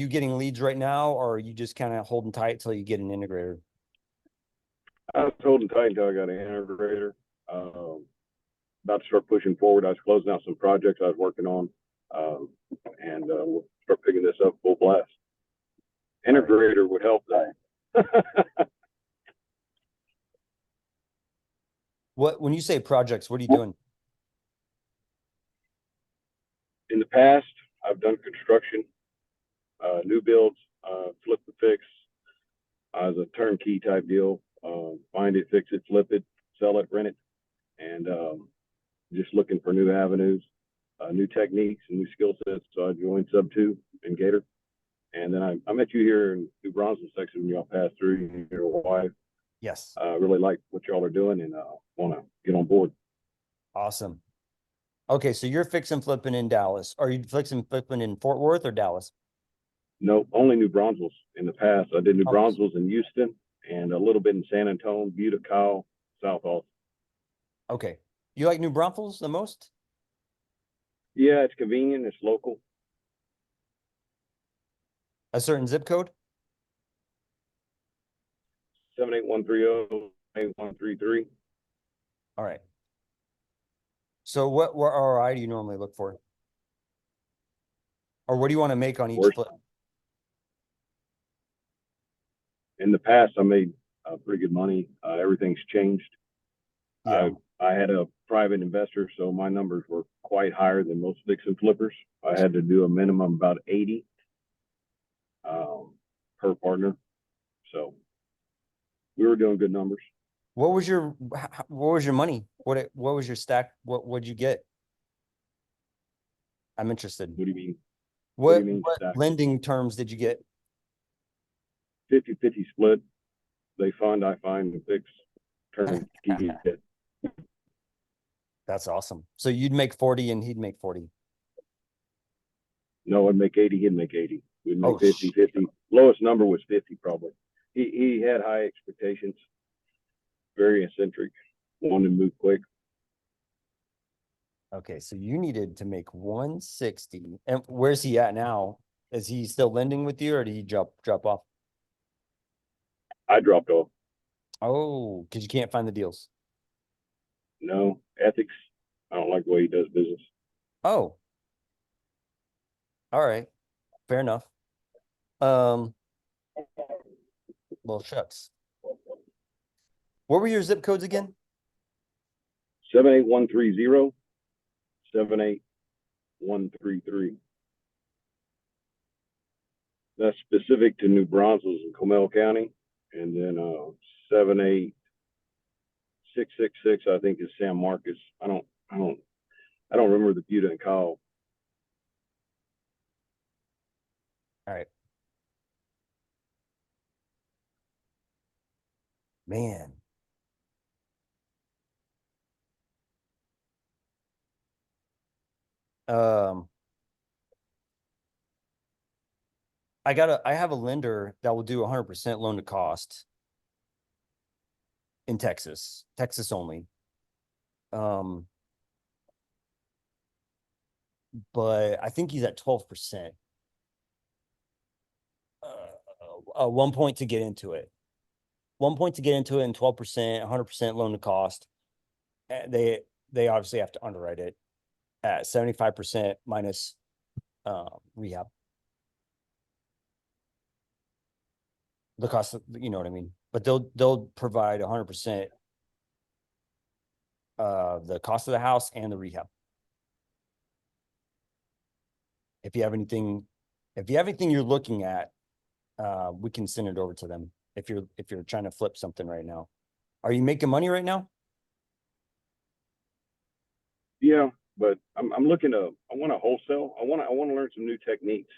getting leads right now, or are you just kind of holding tight till you get an integrator?
I was holding tight until I got an integrator. About to start pushing forward. I was closing out some projects I was working on, and we'll start picking this up full blast. Integrator would help that.
When you say projects, what are you doing?
In the past, I've done construction, new builds, flip to fix, as a turnkey type deal. Find it, fix it, flip it, sell it, rent it, and just looking for new avenues, new techniques, and new skill sets. So I joined Sub 2 in Gator, and then I met you here in New Brunswick section when y'all passed through. You your wife.
Yes.
Really like what y'all are doing, and want to get on board.
Awesome. Okay, so you're fixing flipping in Dallas. Are you fixing flipping in Fort Worth or Dallas?
No, only New Brunswick in the past. I did New
Oh.
Brunswick in Houston and a little bit in San Antonio, Butte, Kyle, South Austin.
Okay. You like New Braunfels the most?
Yeah, it's convenient. It's local.
A certain zip code?
78130-8133.
All right. So what ROI do you normally look for? Or what do you want to make on each
Worst.
flip?
In the past, I made pretty good money. Everything's changed.
Yeah.
I had a private investor, so my numbers were quite higher than most fix and flippers. I had to do a minimum about 80 per partner. So we were doing good numbers.
What was your money? What was your stack? What'd you get? I'm interested.
What do you mean?
What
do you mean stack?
lending terms did you get?
50-50 split. They fund, I find, and fix. Turnkey.
That's awesome. So you'd make 40 and he'd make 40.
No, I'd make 80, he'd make 80. We'd make
Oh,
50-50. Lowest number was 50 probably. He had high expectations. Very eccentric. Wanted to move quick.
Okay, so you needed to make 160. And where's he at now? Is he still lending with you or did he drop off?
I dropped off.
Oh, because you can't find the deals.
No, ethics. I don't like the way he does business.
Oh. All right. Fair enough. Well, shucks. What were your zip codes again?
78130, 78133. That's specific to New Braunfels and Comal County. And then 78666, I think, is San Marcos. I don't remember the Butte and Kyle.
All right. Man. I have a lender that will do 100% loan to cost in Texas only. But I think he's at 12%. One point to get into it. 1 point to get into it and 12%, 100% loan to cost. They obviously have to underwrite it at 75% minus rehab. The cost of, you know what I mean? But they'll provide 100% the cost of the house and the rehab. If you have anything you're looking at, we can send it over to them if you're trying to flip something right now. Are you making money right now?
Yeah, but I'm looking to. I want to wholesale. I want to learn some new techniques.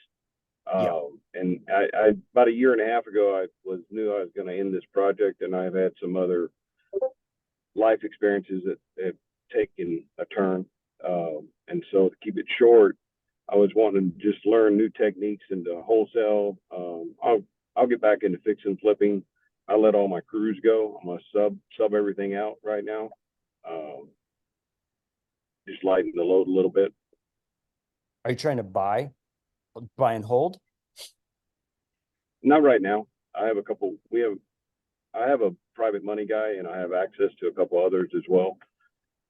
Yeah.
And And I about a year and a half ago, knew I was going to end this project, and I've had some other life experiences that have taken a turn. And so to keep it short, I was wanting to just learn new techniques into wholesale. I'll get back into fix and flipping. I let all my crews go. I'm gonna sub everything out right now. Just lighten the load a little bit.
Are you trying to buy and hold?
Not right now. I have a couple. I have a private money guy, and I have access to a couple others as well.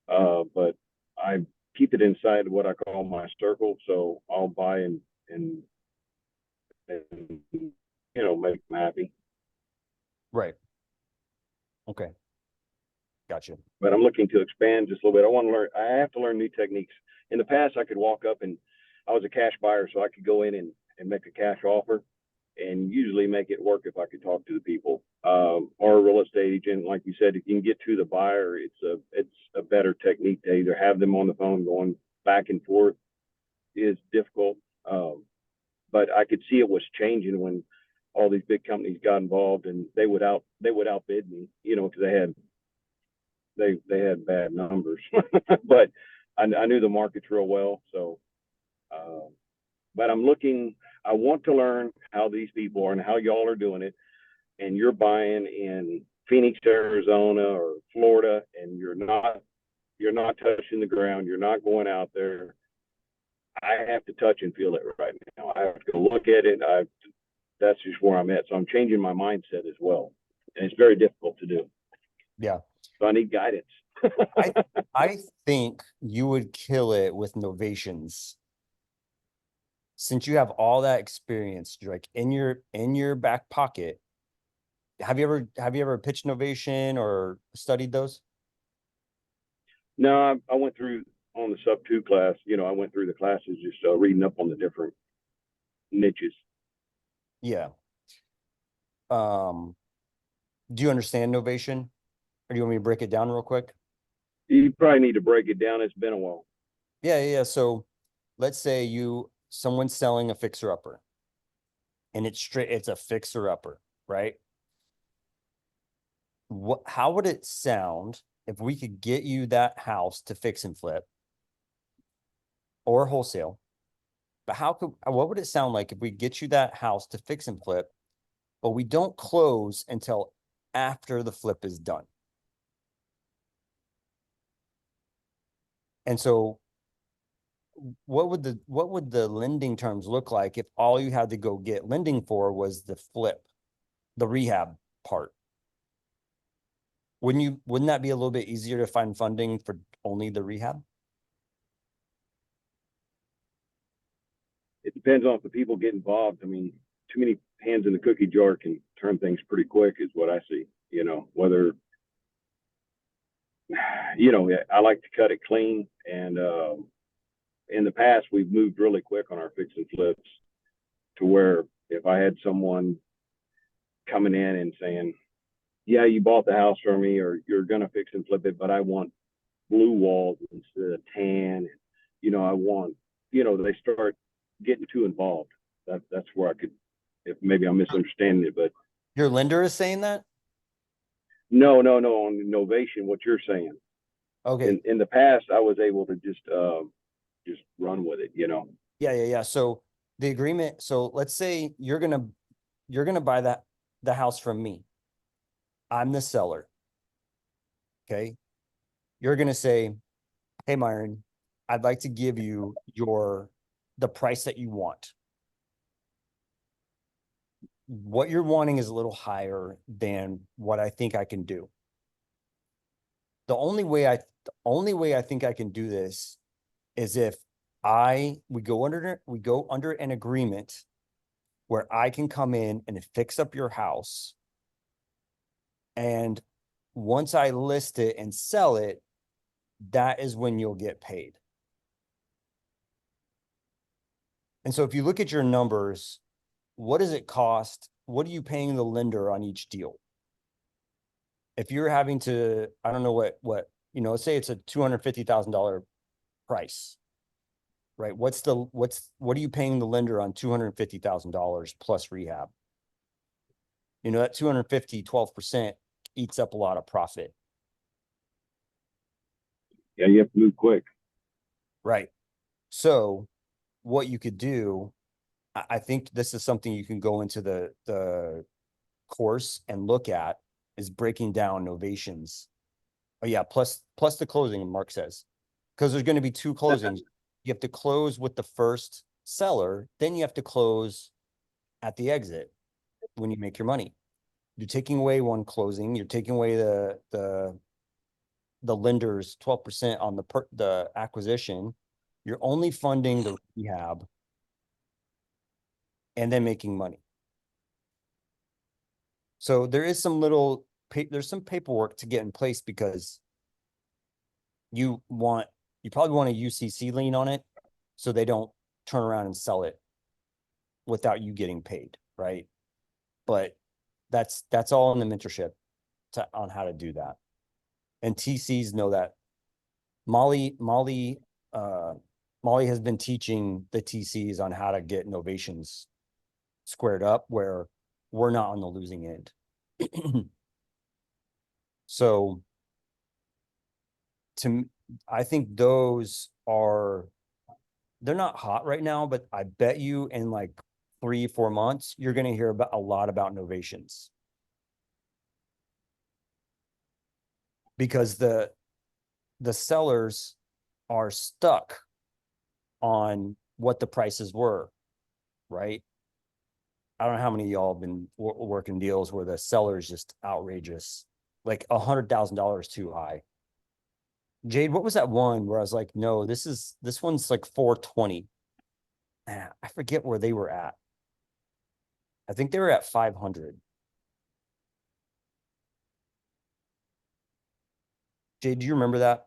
But I keep it inside what I call my circle. So I'll buy and make them happy.
Right. Okay. Gotcha.
But I'm looking to expand just a little bit. I want to learn. I have to learn new techniques. In the past, I could walk up and I was a cash buyer, so I could go in and make a cash offer, and usually make it work if I could talk to the people. Or a real estate agent, like you said, if you can get to the buyer, it's a better technique to either have them on the phone going back and forth is difficult. But I could see it was changing when all these big companies got involved, and they would outbid me, because they had bad numbers. But I knew the markets real well, so. But I want to learn how these people are and how y'all are doing it. And you're buying in Phoenix, Arizona, or Florida, and you're not touching the ground. You're not going out there. I have to touch and feel it right now. I have to go look at it. That's just where I'm at. So I'm changing my mindset as well. And it's very difficult to do.
Yeah.
So I need guidance.
I think you would kill it with Novations. Since you have all that experience, like in your back pocket, have you ever pitched Novation or studied those?
No, I went through on the sub 2 class. I went through the classes just reading up on the different niches.
Yeah. Do you understand Novation? Or do you want me to break it down real quick?
You probably need to break it down. It's been a while.
Yeah. So let's say someone's selling a fixer-upper, and it's a fixer-upper, right? How would it sound if we could get you that house to fix and flip or wholesale? But what would it sound like if we get you that house to fix and flip, but we don't close until after the flip is done? And so what would the lending terms look like if all you had to go get lending for was the flip, the rehab part? Wouldn't that be a little bit easier to find funding for only the rehab?
It depends on if the people get involved. I mean, too many hands in the cookie jar can turn things pretty quick is what I see. Whether I like to cut it clean, and in the past we've moved really quick on our fix and flips, to where if I had someone coming in and saying, yeah, you bought the house from me, or you're gonna fix and flip it, but I want blue walls instead of tan, I want, they start getting too involved. That's where I could, if maybe I'm misunderstanding it, but
Your lender is saying that?
no, on innovation, what you're saying.
Okay.
In the past, I was able to just run with it,
Yeah. So the agreement, so let's say you're gonna buy the house from me. I'm the seller. Okay. You're gonna say, hey, Myron, I'd like to give you the price that you want. What you're wanting is a little higher than what I think I can do. The only way I think I can do this is if we go under an agreement where I can come in and fix up your house. And once I list it and sell it, that is when you'll get paid. And so if you look at your numbers, what does it cost? What are you paying the lender on each deal? If you're having to, I don't know what, let's say it's a $250,000 price. right? What are you paying the lender on $250,000 plus rehab? You know, that 250, 12% eats up a lot of profit.
Yeah, you have to move quick.
Right. So what you could do, I think this is something you can go into the course and look at, is breaking down novations. Oh yeah, plus the closing, Mark says, because there's going to be two closings. You have to close with the first seller, then you have to close at the exit when you make your money. You're taking away one closing, you're taking away the lender's 12% on the acquisition. You're only funding the rehab and then making money. So there is there's some paperwork to get in place, because you probably want a UCC lien on it, so they don't turn around and sell it without you getting paid, right? But that's all in the mentorship on how to do that. And TCs know that. Molly has been teaching the TCs on how to get novations squared up where we're not on the losing end. So I think those they're not hot right now, but I bet you in like 3-4 months, you're going to hear a lot about novations. Because the sellers are stuck on what the prices were, right? I don't know how many of y'all have been working deals where the seller is just outrageous, like $100,000 too high. Jade, what was that one where I was like, no, this one's like 420. I forget where they were at. I think they were at 500. Jade, do you remember that?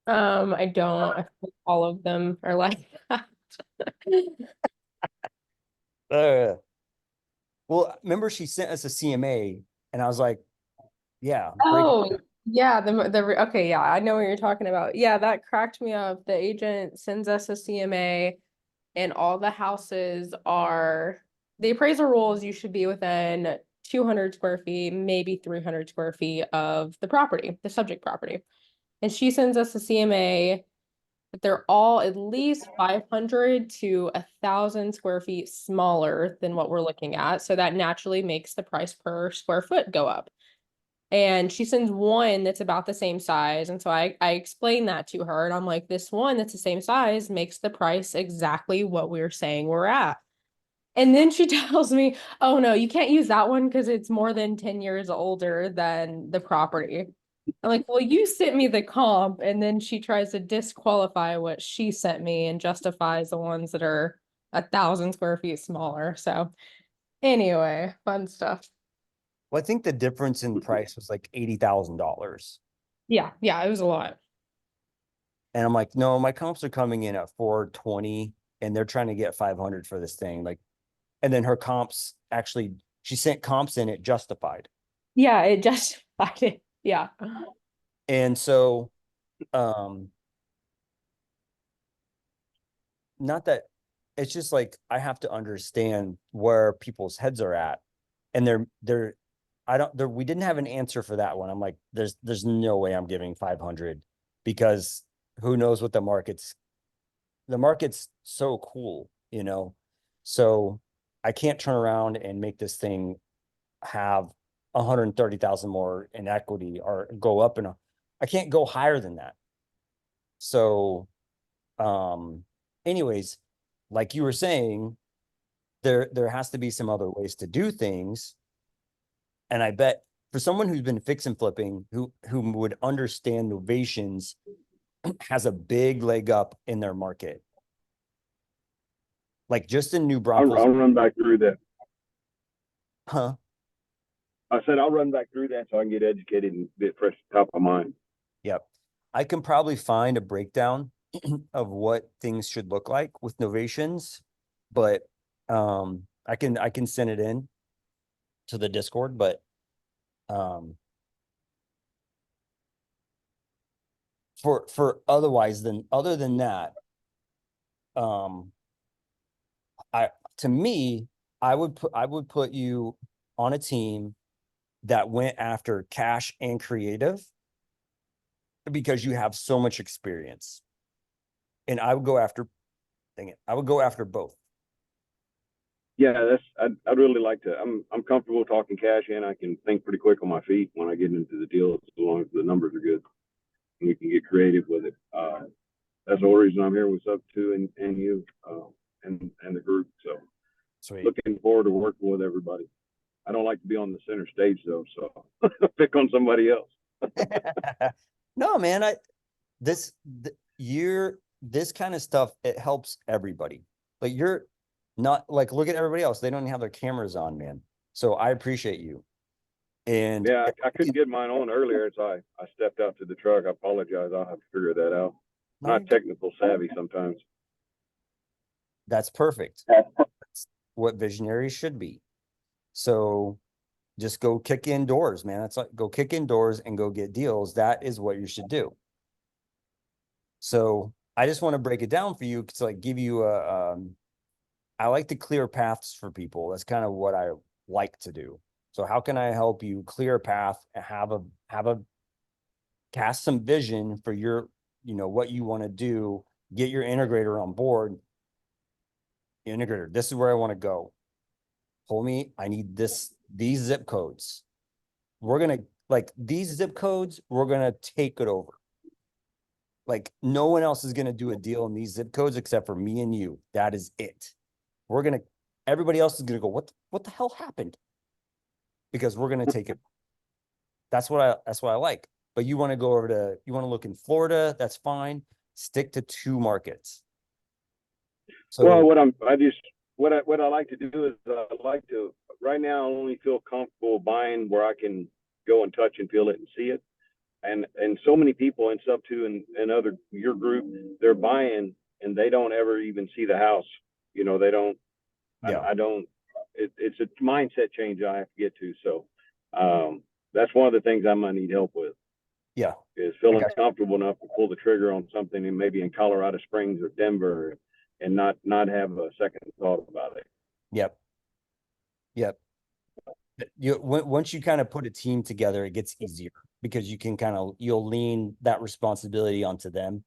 I don't. I think all of them are like that.
Well, remember she sent us a CMA, and I was like, yeah.
Oh, yeah, okay, yeah, I know what you're talking about. Yeah, that cracked me up. The agent sends us a CMA, and all the houses are, the appraisal rules, you should be within 200 square feet, maybe 300 square feet of the property, the subject property. And she sends us a CMA that they're all at least 500 to 1,000 square feet smaller than what we're looking at. So that naturally makes the price per square foot go up. And she sends one that's about the same size. And so I explained that to her, and I'm like, this one that's the same size makes the price exactly what we're saying we're at. And then she tells me, oh no, you can't use that one because it's more than 10 years older than the property. I'm like, well, you sent me the comp, and then she tries to disqualify what she sent me and justifies the ones that are 1,000 square feet smaller. So anyway, fun stuff.
Well, I think the difference in price was like $80,000.
Yeah, it was a lot.
And I'm like, no, my comps are coming in at 420, and they're trying to get 500 for this thing. Like, and then her comps actually, she sent comps in it justified.
Yeah, it justified it. Yeah.
And so, not that, it's just like, I have to understand where people's heads are at. And we didn't have an answer for that one. I'm like, there's no way I'm giving 500, because who knows what the market's so cool, you know? So I can't turn around and make this thing have 130,000 more in equity or go up, and I can't go higher than that. So, anyways, like you were saying, there has to be some other ways to do things. And I bet for someone who's been fix and flipping, who would understand novations, has a big leg up in their market. Like just in New Braunfels.
I'll run back through that.
Huh?
I said I'll run back through that so I can get educated and get fresh top of mind.
Yep. I can probably find a breakdown of what things should look like with novations, but I can send it in to the Discord, but For otherwise than other than that, I to me, I would put you on a team that went after cash and creative because you have so much experience. And I would go after, dang it, I would go after both.
Yeah, I'd really like to. I'm comfortable talking cash in. I can think pretty quick on my feet when I get into the deal, as long as the numbers are good and we can get creative with it. That's the whole reason I'm here with Sub 2 and you and the group. So
Sweet.
looking forward to working with everybody. I don't like to be on the center stage though, so pick on somebody else.
No, man, this kind of stuff, it helps everybody. Like you're not like, look at everybody else. They don't even have their cameras on, man. So I appreciate you. And
yeah, I couldn't get mine on earlier, so I stepped out to the truck. I apologize. I'll have to figure that out. Not technical savvy sometimes.
That's perfect. That's what visionaries should be. So just go kick in doors, man. That's like, go kick in doors and go get deals. That is what you should do. So I just want to break it down for you to like give you I like to clear paths for people. That's kind of what I like to do. So how can I help you clear a path and have a cast some vision for your, what you want to do, get your integrator on board. Integrator, this is where I want to go. Homie, I need these zip codes. We're going to like these zip codes. We're going to take it over. Like no one else is going to do a deal in these zip codes except for me and you. That is it. Everybody else is going to go, what the hell happened? Because we're going to take it. That's what I like. But you want to go over you want to look in Florida. That's fine. Stick to 2 markets. So
well, what I like to do is I like to, right now I only feel comfortable buying where I can go and touch and feel it and see it. And so many people in Sub 2 and other, your group, they're buying and they don't ever even see the house. They don't,
yeah.
I don't, it's a mindset change I have to get to. So that's one of the things I might need help with.
Yeah.
Is feeling comfortable enough to pull the trigger on something and maybe in Colorado Springs or Denver and not have a second thought about it.
Yep. Once you kind of put a team together, it gets easier because you can you'll lean that responsibility onto them.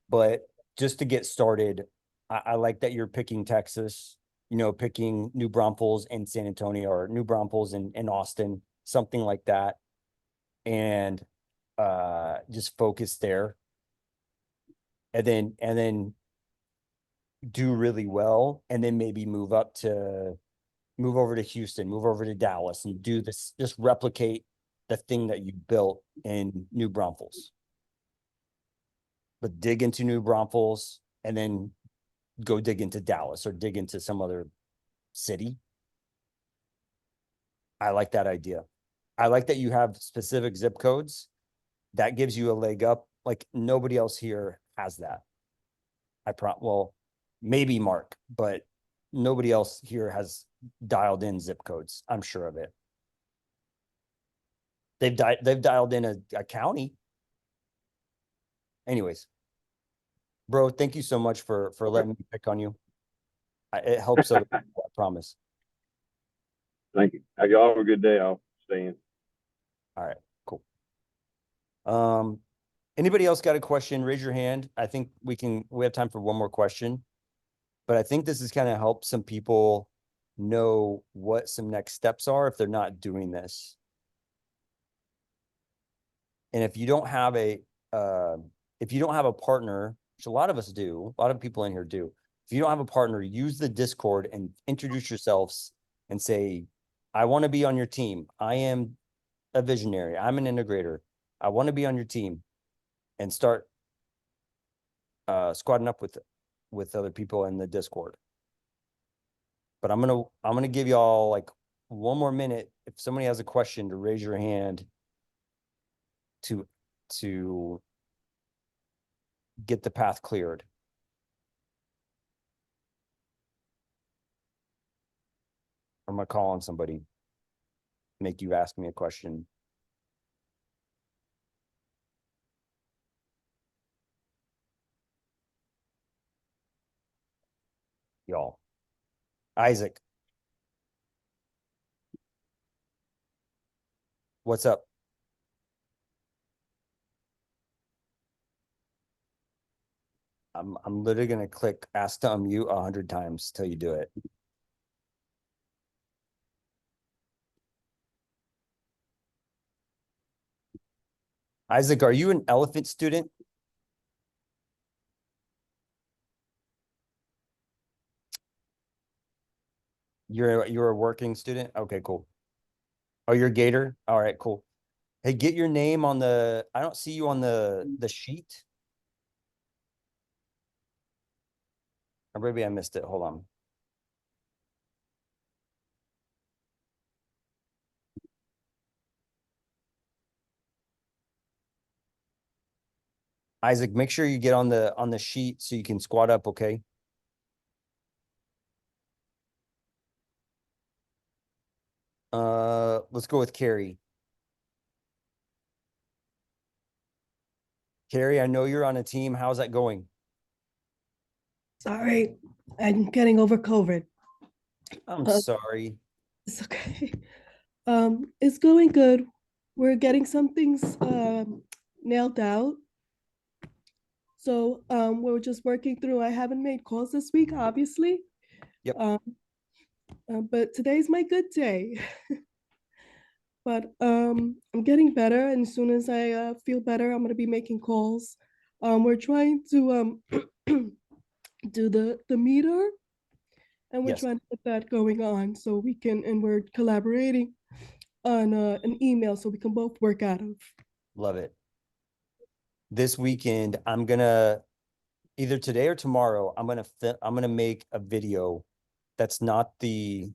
But just to get started, I like that you're picking Texas, picking New Braunfels and San Antonio, or New Braunfels and Austin, something like that. And just focus there. And then do really well. And then maybe move over to Houston, move over to Dallas, and do this, just replicate the thing that you built in New Braunfels. But dig into New Braunfels and then go dig into Dallas or dig into some other city. I like that idea. I like that you have specific zip codes. That gives you a leg up. Like nobody else here has that. Well, maybe Mark, but nobody else here has dialed in zip codes. I'm sure of it. They've dialed in a county. Anyways, bro, thank you so much for letting me pick on you. It helps other people, I promise.
Thank you. Y'all have a good day. I'll stay in.
All right, cool. Anybody else got a question? Raise your hand. I think we have time for one more question. But I think this is kind of help some people know what some next steps are if they're not doing this. And if you don't have a partner, which a lot of us do, a lot of people in here do. If you don't have a partner, use the Discord and introduce yourselves and say, I want to be on your team. I am a visionary. I'm an integrator. I want to be on your team, and start squadding up with other people in the Discord. But I'm gonna give y'all like one more minute. If somebody has a question, to raise your hand to get the path cleared. I'm gonna call on somebody. make you ask me a question. Y'all. Isaac. What's up? I'm literally gonna click ask to unmute 100 times till you do it. Isaac, are you an elephant student? You're a working student? Okay, cool. Oh, you're a Gator? All right, cool. Hey, get your name on the, I don't see you on the sheet. Or maybe I missed it. Hold on. Isaac, make sure you get on the sheet so you can squat up, okay? Let's go with Carrie. Carrie, I know you're on a team. How's that going?
Sorry, I'm getting over COVID.
I'm
Uh,
sorry.
It's okay. It's going good. We're getting some things nailed out. So we're just working through. I haven't made calls this week, obviously.
Yep.
But today's my good day. But I'm getting better, and as soon as I feel better, I'm gonna be making calls. We're trying to do the meter, and we're
Yes.
trying to get that going on so we can, and we're collaborating on an email so we can both work out of.
Love it. This weekend, I'm gonna either today or tomorrow, I'm gonna make a video that's not that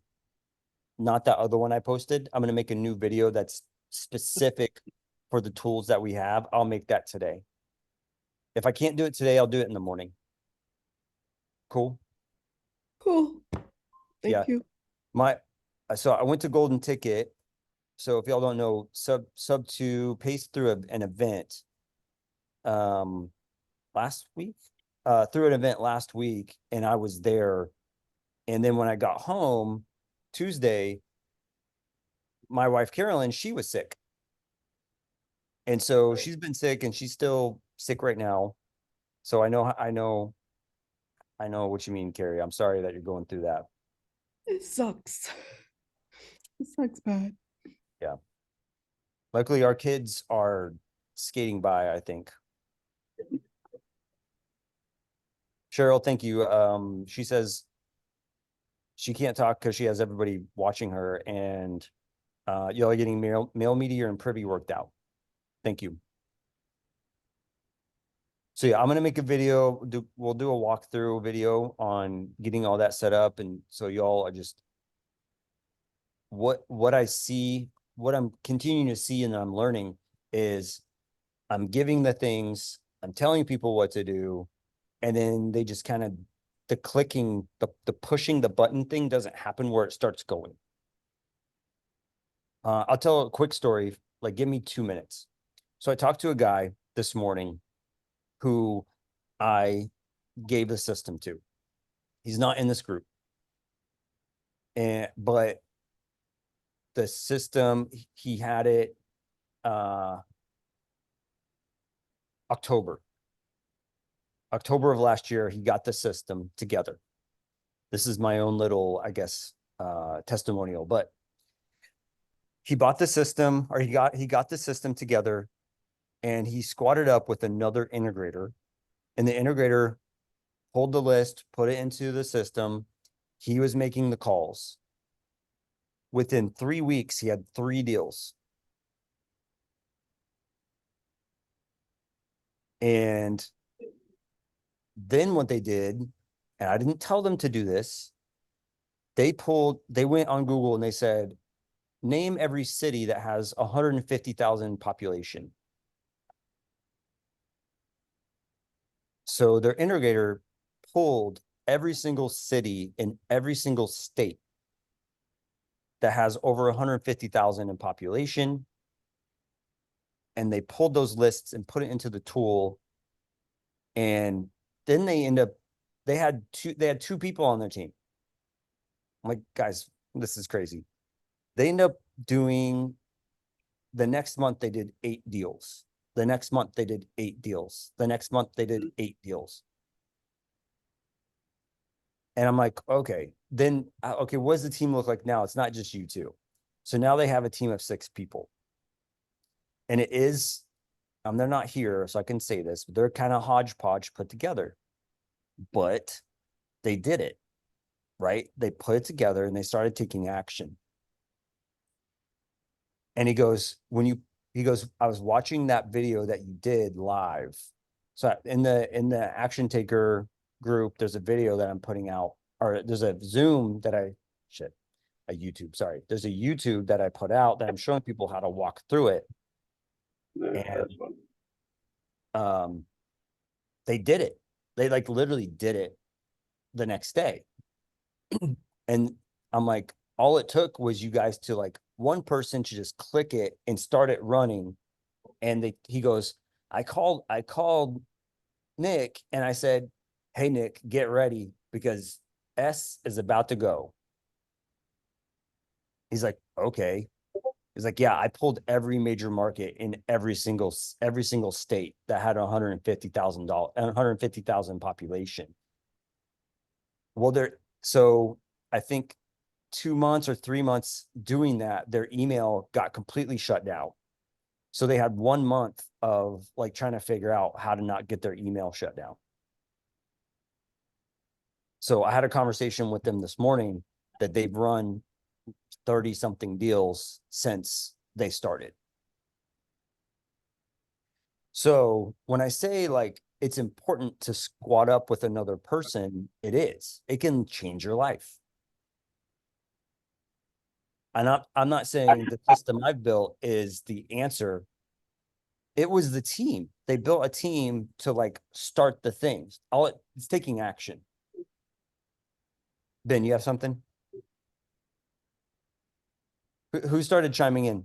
other one I posted. I'm gonna make a new video that's specific for the tools that we have. I'll make that today. If I can't do it today, I'll do it in the morning. Cool.
Cool.
Yeah.
Thank you.
So I went to Golden Ticket. So if y'all don't know, sub 2 paced through an event last week. Through an event last week, and I was there. And then when I got home Tuesday, my wife Carolyn, she was sick. And so she's been sick and she's still sick right now. So I know what you mean, Carrie. I'm sorry that you're going through that.
It sucks. It sucks bad.
Yeah. Luckily, our kids are skating by, I think. Cheryl, thank you. She says she can't talk because she has everybody watching her, and y'all are getting mail meteor and privy worked out. Thank you. So yeah, I'm gonna make a video. We'll do a walkthrough video on getting all that set up, and so y'all are just what I see, what I'm continuing to see, and I'm learning is I'm giving the things, I'm telling people what to do, and then they just kind of the clicking, the pushing the button thing doesn't happen where it starts going. I'll tell a quick story. Like, give me 2 minutes. So I talked to a guy this morning who I gave the system to. He's not in this group. But the system, he had it October of last year. He got the system together. This is my own little, I guess, testimonial, but he bought the system, or he got the system together, and he squatted up with another integrator, and the integrator pulled the list, put it into the system. He was making the calls. Within 3 weeks, he had 3 deals. And then what they did, and I didn't tell them to do this, they went on Google and they said, name every city that has 150,000 population. So their integrator pulled every single city in every single state that has over 150,000 in population. And they pulled those lists and put it into the tool. And then they had two people on their team. I'm like, guys, this is crazy. They end up doing, the next month they did 8 deals. The next month they did 8 deals. The next month they did 8 deals. And I'm like, okay, then, okay, what does the team look like now? It's not just you two. So now they have a team of 6 people. And it is, they're not here, so I can say this, but they're kind of hodgepodge put together. But they did it, right? They put it together and they started taking action. And he goes, I was watching that video that you did live. So in the action taker group, there's a video that I'm putting out, or there's a Zoom that a YouTube, sorry. There's a YouTube that I put out that I'm showing people how to walk through it.
That's fun.
They did it. They like literally did it the next day. And I'm like, all it took was you guys to like, one person to just click it and start it running. And he goes, I called Nick and I said, hey, Nick, get ready because S is about to go. He's like, okay. He's like, yeah, I pulled every major market in every single state that had 150,000 population. Well, so I think 2 months or 3 months doing that, their email got completely shut down. So they had 1 month of like trying to figure out how to not get their email shut down. So I had a conversation with them this morning that they've run 30 something deals since they started. So when I say like, it's important to squat up with another person, it is. It can change your life. I'm not saying the system I've built is the answer. It was the team. They built a team to like start the things. It's taking action. Ben, you have something? Who started chiming in?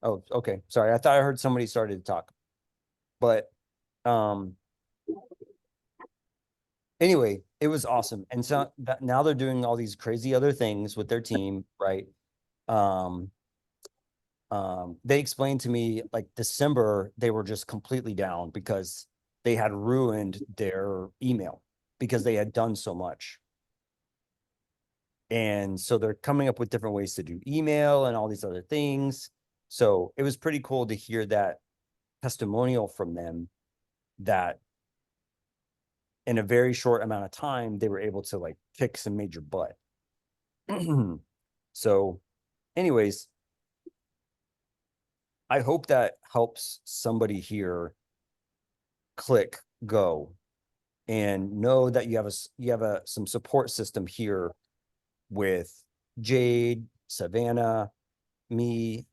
Oh, okay. Sorry. I thought I heard somebody started to talk. But anyway, it was awesome. And so now they're doing all these crazy other things with their team, right? They explained to me like December, they were just completely down because they had ruined their email because they had done so much. And so they're coming up with different ways to do email and all these other things. So it was pretty cool to hear that testimonial from them that in a very short amount of time, they were able to like kick some major butt. So anyways, I hope that helps somebody here click go and know that you have some support system here with Jade, Savannah, me,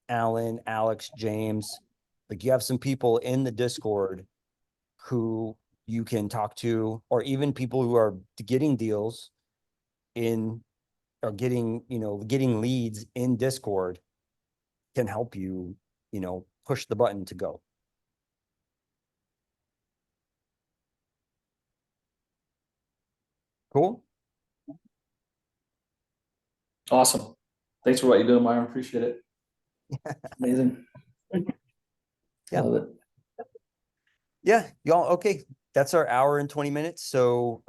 Alan, Alex, James. Like you have some people in the Discord who you can talk to, or even people who are getting deals or getting leads in Discord can help you, push the button to go. Cool.
Awesome. Thanks for what you're doing, Myron. Appreciate it. Amazing.
Yeah.
Love it.
Yeah, y'all. Okay. That's our hour and 20 minutes. So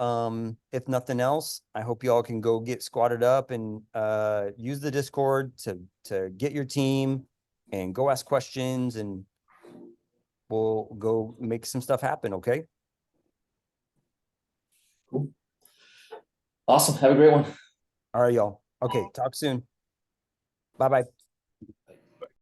if nothing else, I hope y'all can go get squatted up and use the Discord to get your team and go ask questions, and we'll go make some stuff happen. Okay.
Cool. Awesome. Have a great one.
All right, y'all. Okay. Talk soon. Bye-bye.